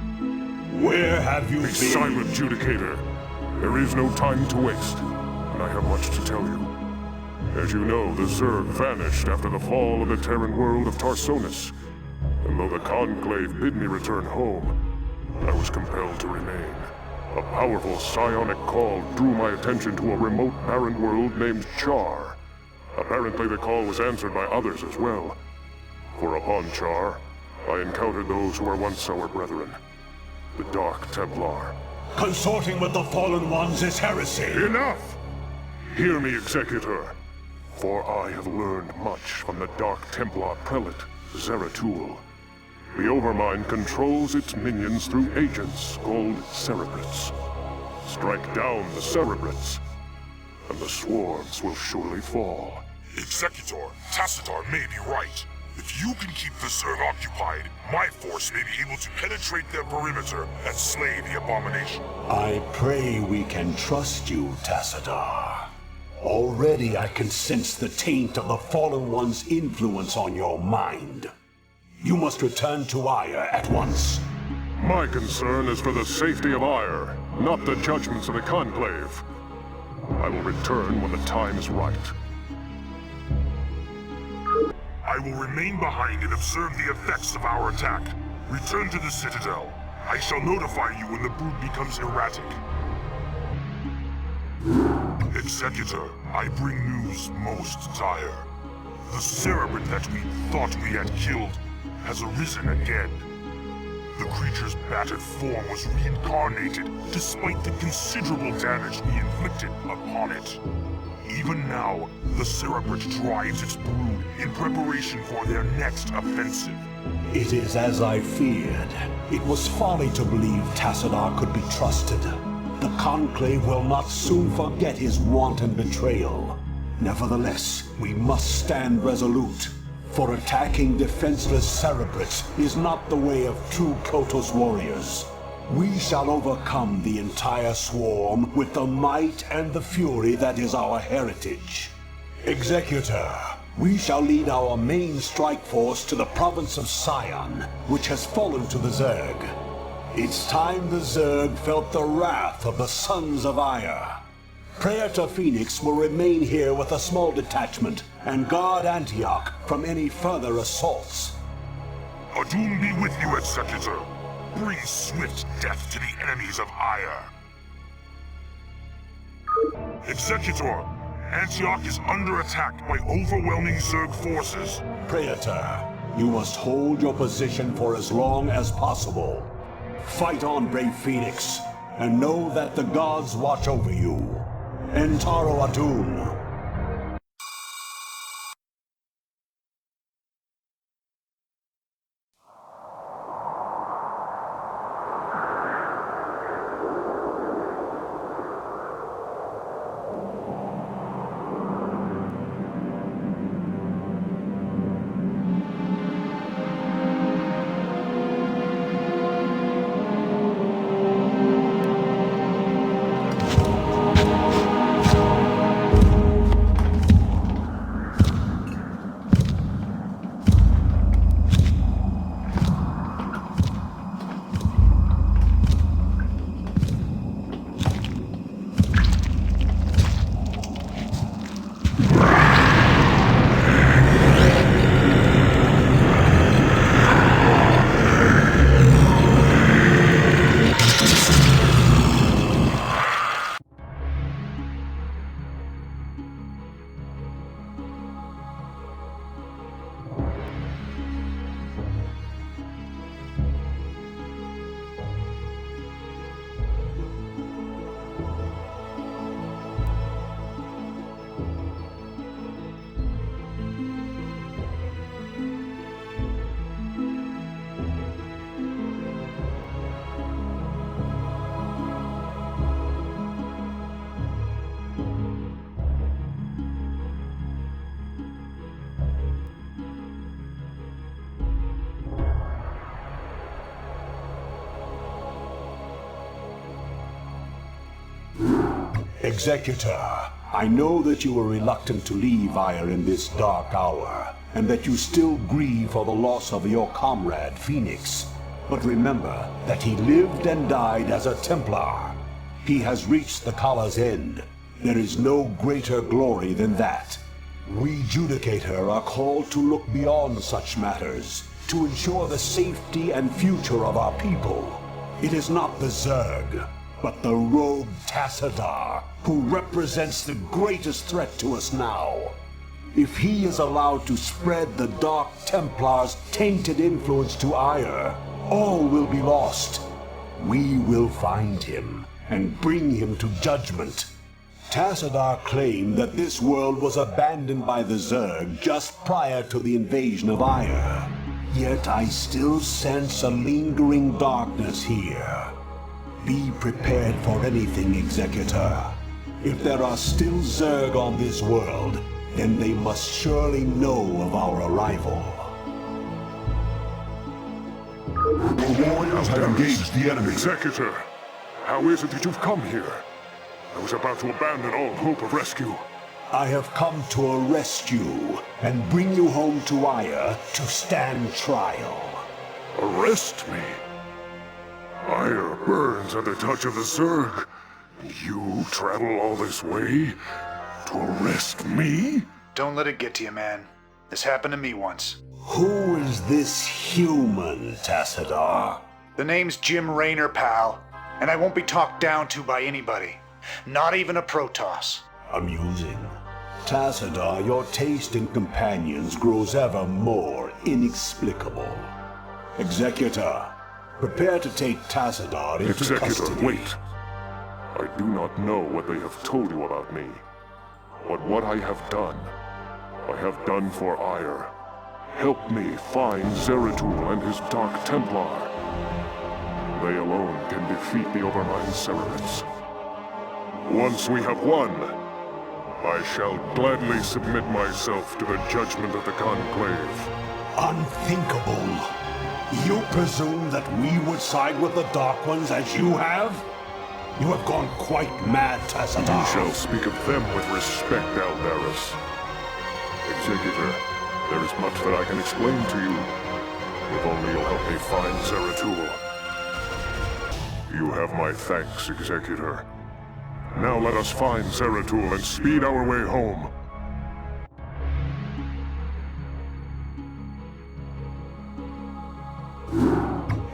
where have you been? Be silent, Judicator. There is no time to waste, and I have much to tell you. As you know, the Zerg vanished after the fall of the Terran world of Tarsonis. And though the Conclave bid me return home, I was compelled to remain. A powerful psionic call drew my attention to a remote barren world named Char. Apparently the call was answered by others as well. For upon Char, I encountered those who were once our brethren, the Dark Templar. Consorting with the Fallen Ones is heresy! Enough! Hear me, Executor. For I have learned much from the Dark Templar Prelate, Zeratul. The Overmind controls its minions through agents called Cerebrates. Strike down the Cerebrates, and the swarms will surely fall. Executor, Tassadar may be right. If you can keep the Zerg occupied, my force may be able to penetrate their perimeter and slay the abomination. I pray we can trust you, Tassadar. Already I can sense the taint of the Fallen One's influence on your mind. You must return to Ire at once. My concern is for the safety of Ire, not the judgments of the Conclave. I will return when the time is right. I will remain behind and observe the effects of our attack. Return to the Citadel. I shall notify you when the brood becomes erratic. Executor, I bring news most dire. The Cerebrate that we thought we had killed has arisen again. The creature's battered form was reincarnated despite the considerable damage we inflicted upon it. Even now, the Cerebrate drives its brood in preparation for their next offensive. It is as I feared. It was folly to believe Tassadar could be trusted. The Conclave will not soon forget his wanton betrayal. Nevertheless, we must stand resolute, for attacking defenseless Cerebrates is not the way of true Protoss warriors. We shall overcome the entire swarm with the might and the fury that is our heritage. Executor, we shall lead our main strike force to the province of Sion, which has fallen to the Zerg. It's time the Zerg felt the wrath of the Sons of Ire. Praetor Phoenix will remain here with a small detachment and guard Antioch from any further assaults. Adun be with you, Executor. Bring swift death to the enemies of Ire. Executor, Antioch is under attack by overwhelming Zerg forces. Praetor, you must hold your position for as long as possible. Fight on, brave Phoenix, and know that the gods watch over you. Entaro Adun. Executor, I know that you were reluctant to leave Ire in this dark hour, and that you still grieve for the loss of your comrade, Phoenix. But remember that he lived and died as a Templar. He has reached the Kala's end. There is no greater glory than that. We Judicator are called to look beyond such matters, to ensure the safety and future of our people. It is not the Zerg, but the rogue Tassadar, who represents the greatest threat to us now. If he is allowed to spread the Dark Templar's tainted influence to Ire, all will be lost. We will find him and bring him to judgment. Tassadar claimed that this world was abandoned by the Zerg just prior to the invasion of Ire. Yet I still sense a lingering darkness here. Be prepared for anything, Executor. If there are still Zerg on this world, then they must surely know of our arrival. The warriors have engaged the enemy. Executor, how is it that you've come here? I was about to abandon all hope of rescue. I have come to arrest you and bring you home to Ire to stand trial. Arrest me? Ire burns at the touch of the Zerg. You travel all this way to arrest me? Don't let it get to you, man. This happened to me once. Who is this human, Tassadar? The name's Jim Raynor, pal. And I won't be talked down to by anybody. Not even a Protoss. Amusing. Tassadar, your taste in companions grows ever more inexplicable. Executor, prepare to take Tassadar into custody. Executor, wait. I do not know what they have told you about me. But what I have done for Ire. Help me find Zeratul and his Dark Templar. They alone can defeat the Overmind Cerebrits. Once we have won, I shall gladly submit myself to the judgment of the Conclave. Unthinkable. You presume that we would side with the Dark Ones as you have? You have gone quite mad, Tassadar. You shall speak of them with respect, Aldaris. Executor, there is much that I can explain to you. If only you'll help me find Zeratul. You have my thanks, Executor. Now let us find Zeratul and speed our way home.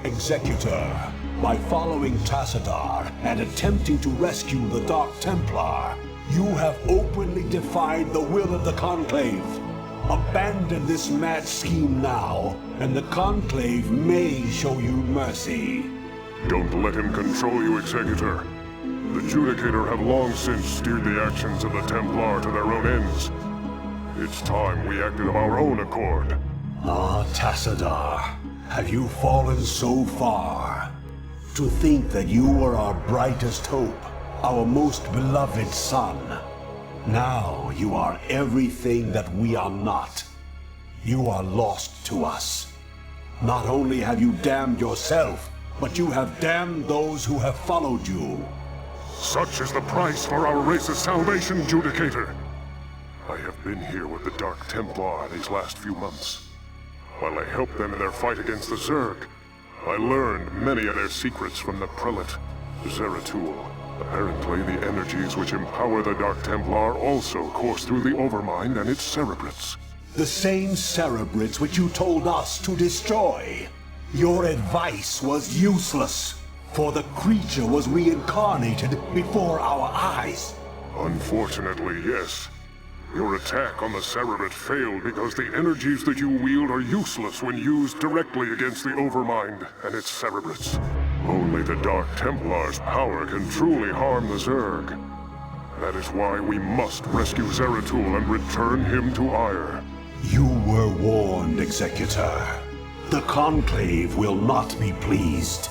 Executor, by following Tassadar and attempting to rescue the Dark Templar, you have openly defied the will of the Conclave. Abandon this mad scheme now, and the Conclave may show you mercy. Don't let him control you, Executor. The Judicator have long since steered the actions of the Templar to their own ends. It's time we acted of our own accord. Ah, Tassadar, have you fallen so far? To think that you were our brightest hope, our most beloved son. Now you are everything that we are not. You are lost to us. Not only have you damned yourself, but you have damned those who have followed you. Such is the price for our race's salvation, Judicator. I have been here with the Dark Templar these last few months. While I helped them in their fight against the Zerg, I learned many of their secrets from the Prelate, Zeratul. Apparently, the energies which empower the Dark Templar also course through the Overmind and its Cerebrits. The same Cerebrits which you told us to destroy. Your advice was useless, for the creature was reincarnated before our eyes. Unfortunately, yes. Your attack on the Cerebrit failed because the energies that you wield are useless when used directly against the Overmind and its Cerebrits. Only the Dark Templar's power can truly harm the Zerg. That is why we must rescue Zeratul and return him to Ire. You were warned, Executor. The Conclave will not be pleased.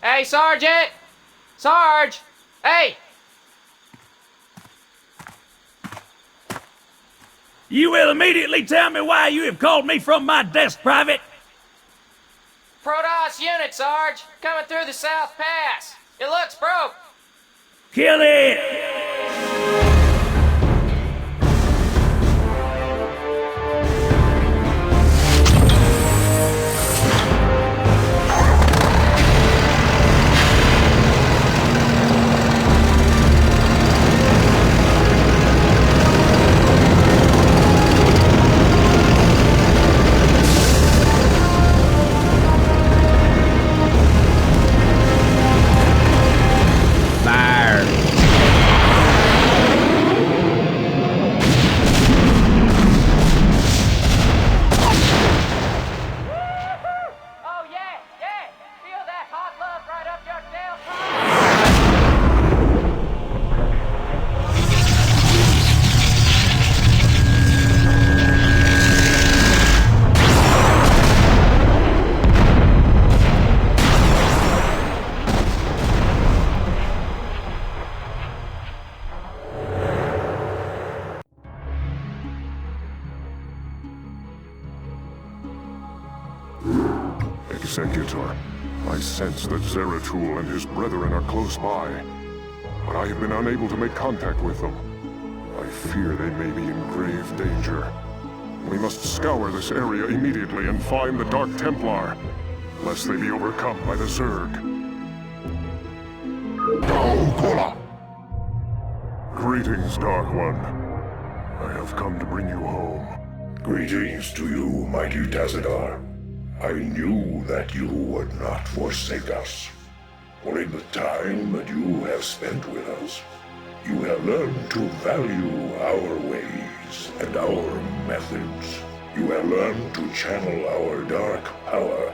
Hey, Sergeant! Sarge! Hey! You will immediately tell me why you have called me from my desk, Private. Protoss unit, Sarge! Coming through the South Pass! It looks broke! Kill it! Executor, I sense that Zeratul and his brethren are close by, but I have been unable to make contact with them. I fear they may be in grave danger. We must scour this area immediately and find the Dark Templar, lest they be overcome by the Zerg. Greetings, Dark One. I have come to bring you home. Greetings to you, mighty Tazadar. I knew that you would not forsake us. For in the time that you have spent with us, you have learned to value our ways and our methods. You have learned to channel our dark power,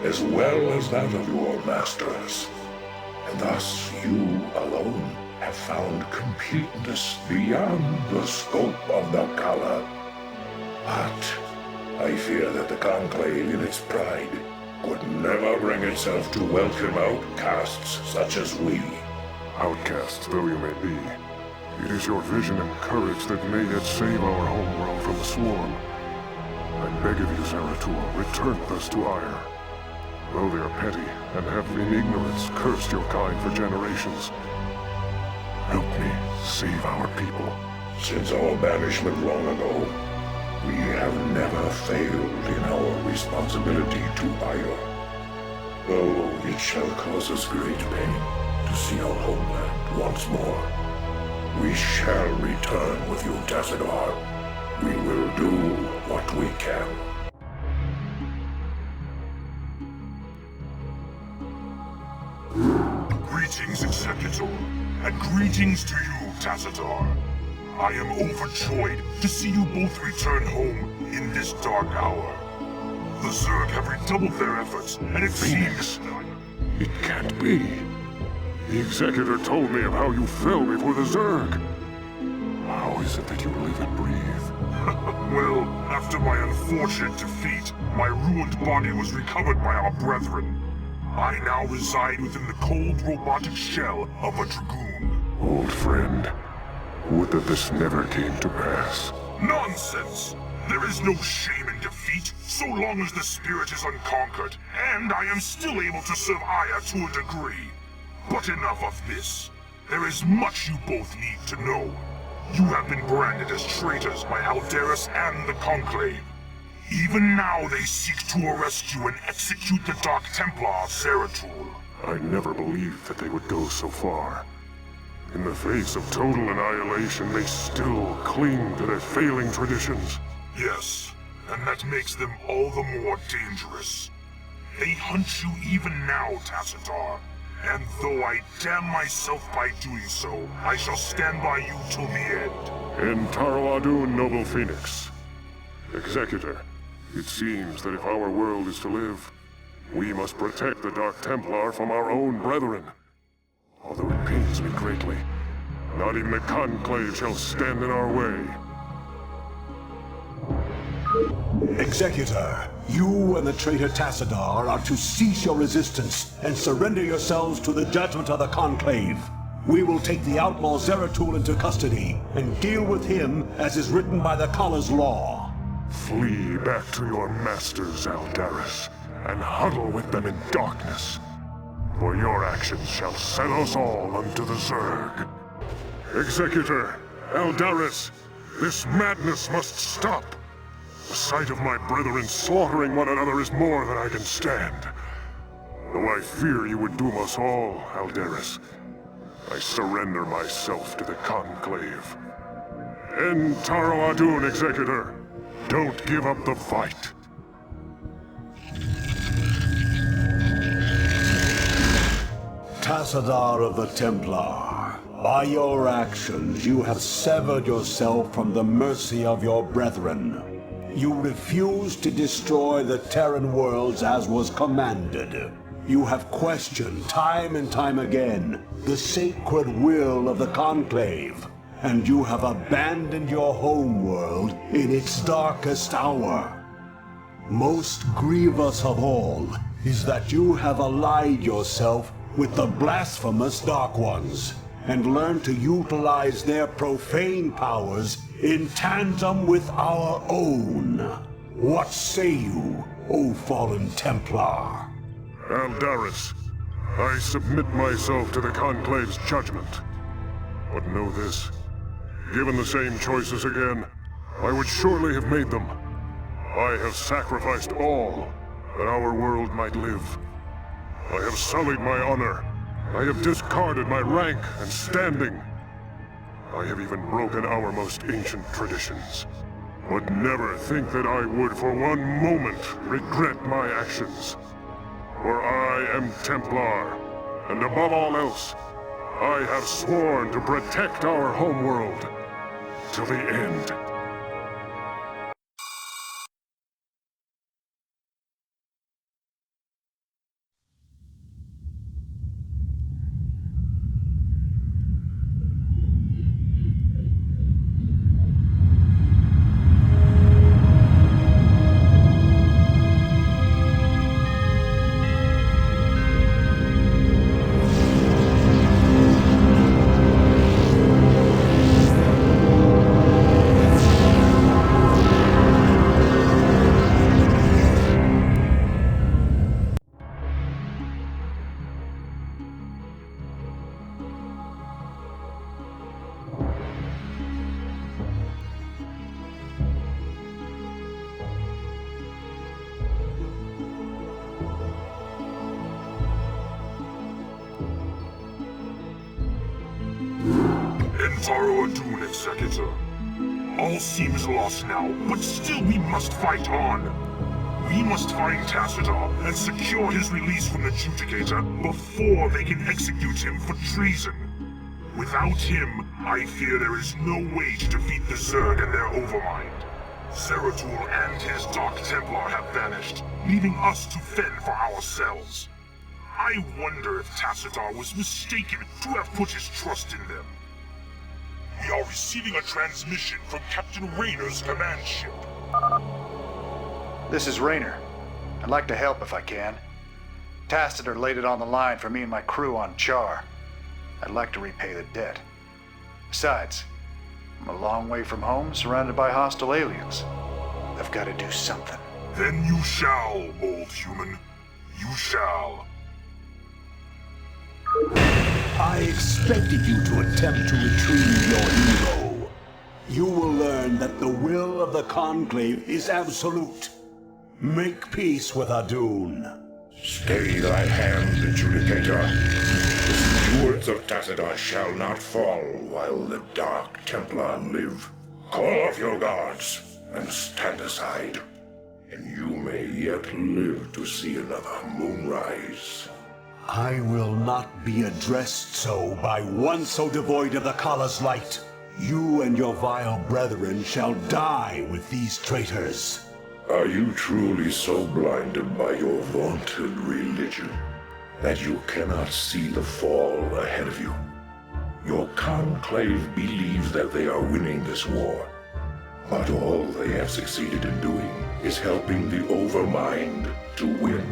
as well as that of your masters. And thus you alone have found completeness beyond the scope of the Kala. But I fear that the Conclave in its pride could never bring itself to welcome outcasts such as we. Outcasts though you may be, it is your vision and courage that may yet save our homeworld from the swarm. I beg of you, Zeratul, return with us to Ire. Though they are petty and have in ignorance cursed your kind for generations, help me save our people. Since our banishment long ago, we have never failed in our responsibility to Ire. Though it shall cause us great pain to see our homeland once more, we shall return with you, Tazadar. We will do what we can. Greetings, Executor, and greetings to you, Tazadar. I am overjoyed to see you both return home in this dark hour. The Zerg have redoubled their efforts, and it seems... It can't be. The Executor told me of how you fell before the Zerg. How is it that you live and breathe? Well, after my unfortunate defeat, my ruined body was recovered by our brethren. I now reside within the cold robotic shell of a Dragoon. Old friend, would that this never came to pass. Nonsense! There is no shame in defeat, so long as the spirit is unconquered, and I am still able to serve Aya to a degree. But enough of this. There is much you both need to know. You have been branded as traitors by Alderis and the Conclave. Even now they seek to arrest you and execute the Dark Templar of Zeratul. I never believed that they would go so far. In the face of total annihilation, they still cling to their failing traditions. Yes, and that makes them all the more dangerous. They hunt you even now, Tazadar. And though I damn myself by doing so, I shall stand by you till the end. In Taro Adun, noble Phoenix. Executor, it seems that if our world is to live, we must protect the Dark Templar from our own brethren. Although it pains me greatly, not even the Conclave shall stand in our way. Executor, you and the traitor Tassadar are to cease your resistance and surrender yourselves to the judgment of the Conclave. We will take the outlaw Zeratul into custody and deal with him as is written by the Kala's law. Flee back to your masters, Aldaris, and huddle with them in darkness. For your actions shall set us all unto the Zerg. Executor, Aldaris, this madness must stop. The sight of my brethren slaughtering one another is more than I can stand. Though I fear you would doom us all, Aldaris, I surrender myself to the Conclave. End Taro Adun, Executor. Don't give up the fight. Tassadar of the Templar, by your actions you have severed yourself from the mercy of your brethren. You refused to destroy the Terran worlds as was commanded. You have questioned time and time again the sacred will of the Conclave, and you have abandoned your homeworld in its darkest hour. Most grievous of all is that you have allied yourself with the blasphemous Dark Ones, and learned to utilize their profane powers in tandem with our own. What say you, O fallen Templar? Aldaris, I submit myself to the Conclave's judgment. But know this, given the same choices again, I would surely have made them. I have sacrificed all that our world might live. I have sullied my honor. I have discarded my rank and standing. I have even broken our most ancient traditions. But never think that I would for one moment regret my actions. For I am Templar, and above all else, I have sworn to protect our homeworld till the end. Taro Adun, Executor. All seems lost now, but still we must fight on. We must find Tassadar and secure his release from the Judicator before they can execute him for treason. Without him, I fear there is no way to defeat the Zerg and their overmind. Zeratul and his Dark Templar have vanished, leaving us to fend for ourselves. I wonder if Tassadar was mistaken to have put his trust in them. We are receiving a transmission from Captain Rayner's command ship. This is Rayner. I'd like to help if I can. Tassadar laid it on the line for me and my crew on Char. I'd like to repay the debt. Besides, I'm a long way from home, surrounded by hostile aliens. I've got to do something. Then you shall, old human. You shall. I expected you to attempt to retrieve your hero. You will learn that the will of the Conclave is absolute. Make peace with Adun. Stay thy hand, Adjudicator. The stewards of Tassadar shall not fall while the Dark Templar live. Call off your guards and stand aside, and you may yet live to see another moonrise. I will not be addressed so by one so devoid of the Kala's light. You and your vile brethren shall die with these traitors. Are you truly so blinded by your vaunted religion that you cannot see the fall ahead of you? Your conclave believes that they are winning this war, but all they have succeeded in doing is helping the Overmind to win.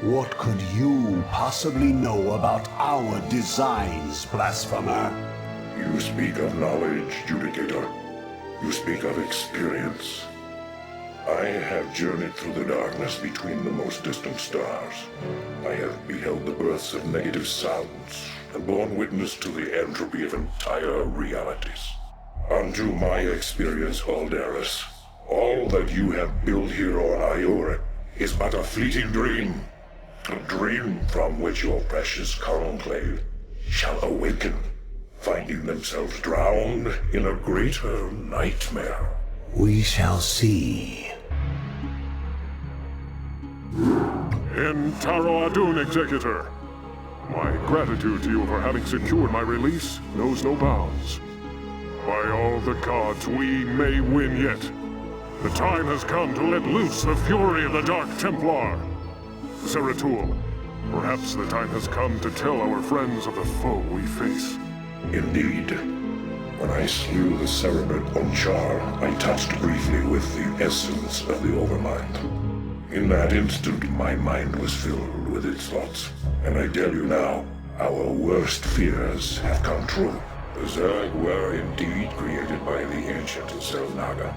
What could you possibly know about our designs, Blasphemer? You speak of knowledge, Judicator. You speak of experience. I have journeyed through the darkness between the most distant stars. I have beheld the births of negative sounds, and borne witness to the entropy of entire realities. Unto my experience, Alderus, all that you have built here on Iora is but a fleeting dream. A dream from which your precious conclave shall awaken, finding themselves drowned in a greater nightmare. We shall see. In Taro Adun, Executor. My gratitude to you for having secured my release knows no bounds. By all the gods, we may win yet. The time has come to let loose the fury of the Dark Templar. Zeratul, perhaps the time has come to tell our friends of the foe we face. Indeed. When I slew the Cerebrid Onchar, I touched briefly with the essence of the Overmind. In that instant, my mind was filled with its thoughts. And I tell you now, our worst fears have come true. The Zerg were indeed created by the ancient Selnaga,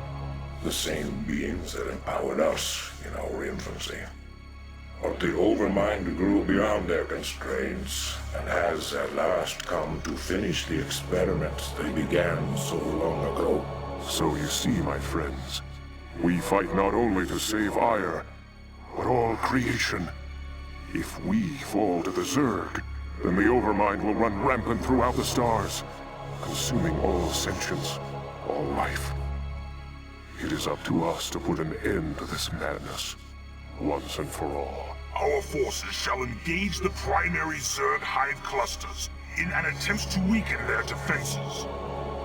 the same beings that empowered us in our infancy. But the Overmind grew beyond their constraints, and has at last come to finish the experiments they began so long ago. So you see, my friends, we fight not only to save Ire, but all creation. If we fall to the Zerg, then the Overmind will run rampant throughout the stars, consuming all sentience, all life. It is up to us to put an end to this madness, once and for all. Our forces shall engage the primary Zerg hive clusters in an attempt to weaken their defenses.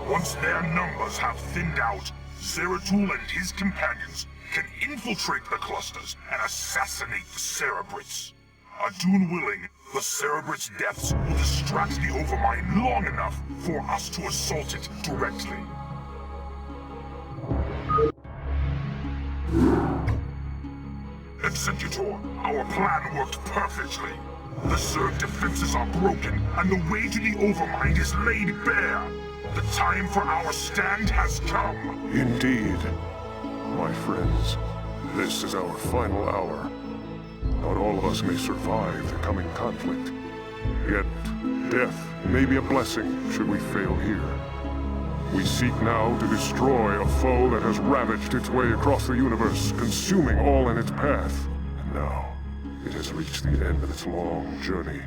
Once their numbers have thinned out, Zeratul and his companions can infiltrate the clusters and assassinate the Cerebrids. Adun willing, the Cerebrid's depths will distract the Overmind long enough for us to assault it directly. Executor, our plan worked perfectly. The Zerg defenses are broken, and the way to the Overmind is laid bare. The time for our stand has come. Indeed. My friends, this is our final hour. Not all of us may survive the coming conflict. Yet, death may be a blessing should we fail here. We seek now to destroy a foe that has ravaged its way across the universe, consuming all in its path. And now, it has reached the end of its long journey.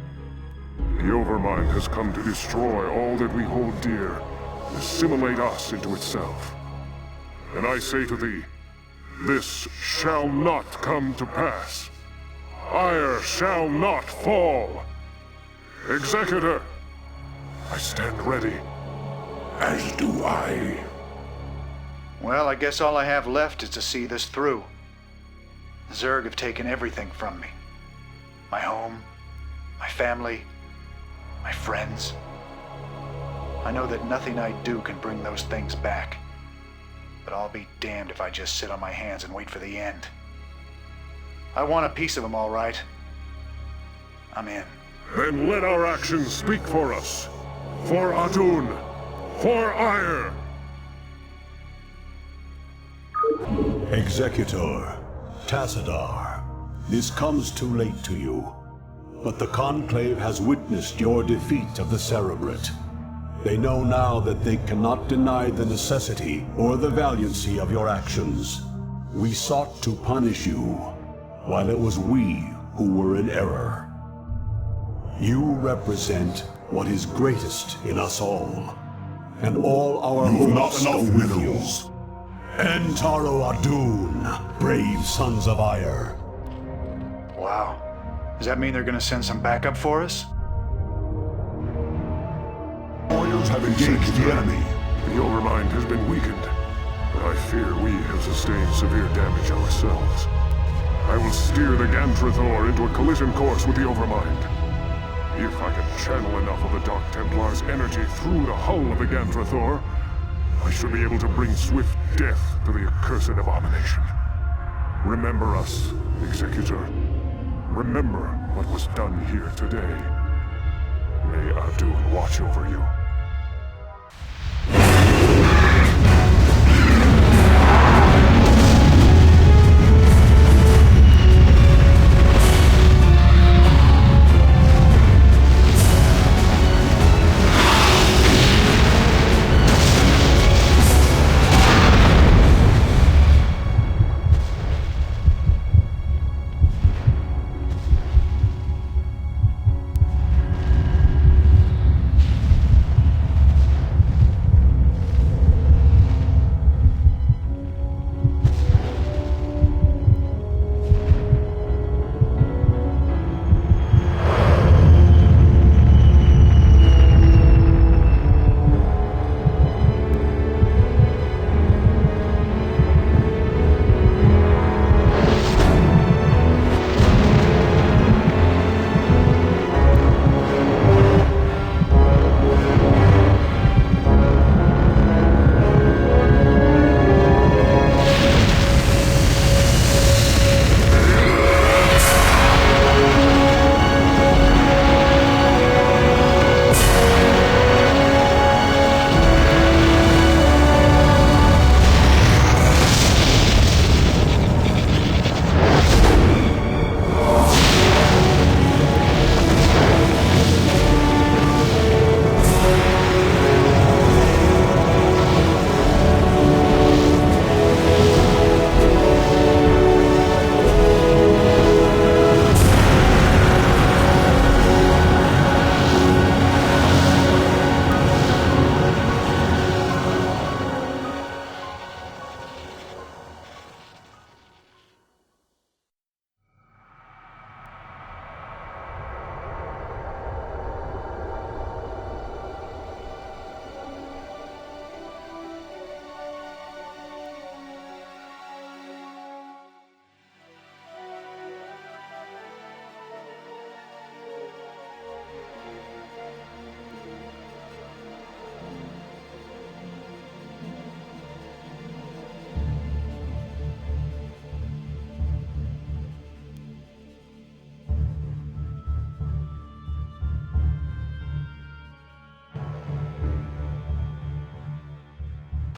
The Overmind has come to destroy all that we hold dear, and assimilate us into itself. And I say to thee, this shall not come to pass. Ire shall not fall. Executor, I stand ready. As do I. Well, I guess all I have left is to see this through. Zerg have taken everything from me. My home, my family, my friends. I know that nothing I do can bring those things back. But I'll be damned if I just sit on my hands and wait for the end. I want a piece of them, all right. I'm in. Then let our actions speak for us. For Adun. For Ire. Executor, Tassadar, this comes too late to you. But the Conclave has witnessed your defeat of the Cerebrid. They know now that they cannot deny the necessity or the valiancy of your actions. We sought to punish you, while it was we who were in error. You represent what is greatest in us all, and all our hopes go with you. Entaro Adun, brave sons of Ire. Wow. Does that mean they're gonna send some backup for us? Warriors have engaged the enemy. The Overmind has been weakened, but I fear we have sustained severe damage ourselves. I will steer the Gantrathor into a collision course with the Overmind. If I can channel enough of the Dark Templar's energy through the hull of the Gantrathor, I should be able to bring swift death to the accursed abomination. Remember us, Executor. Remember what was done here today. May Adun watch over you.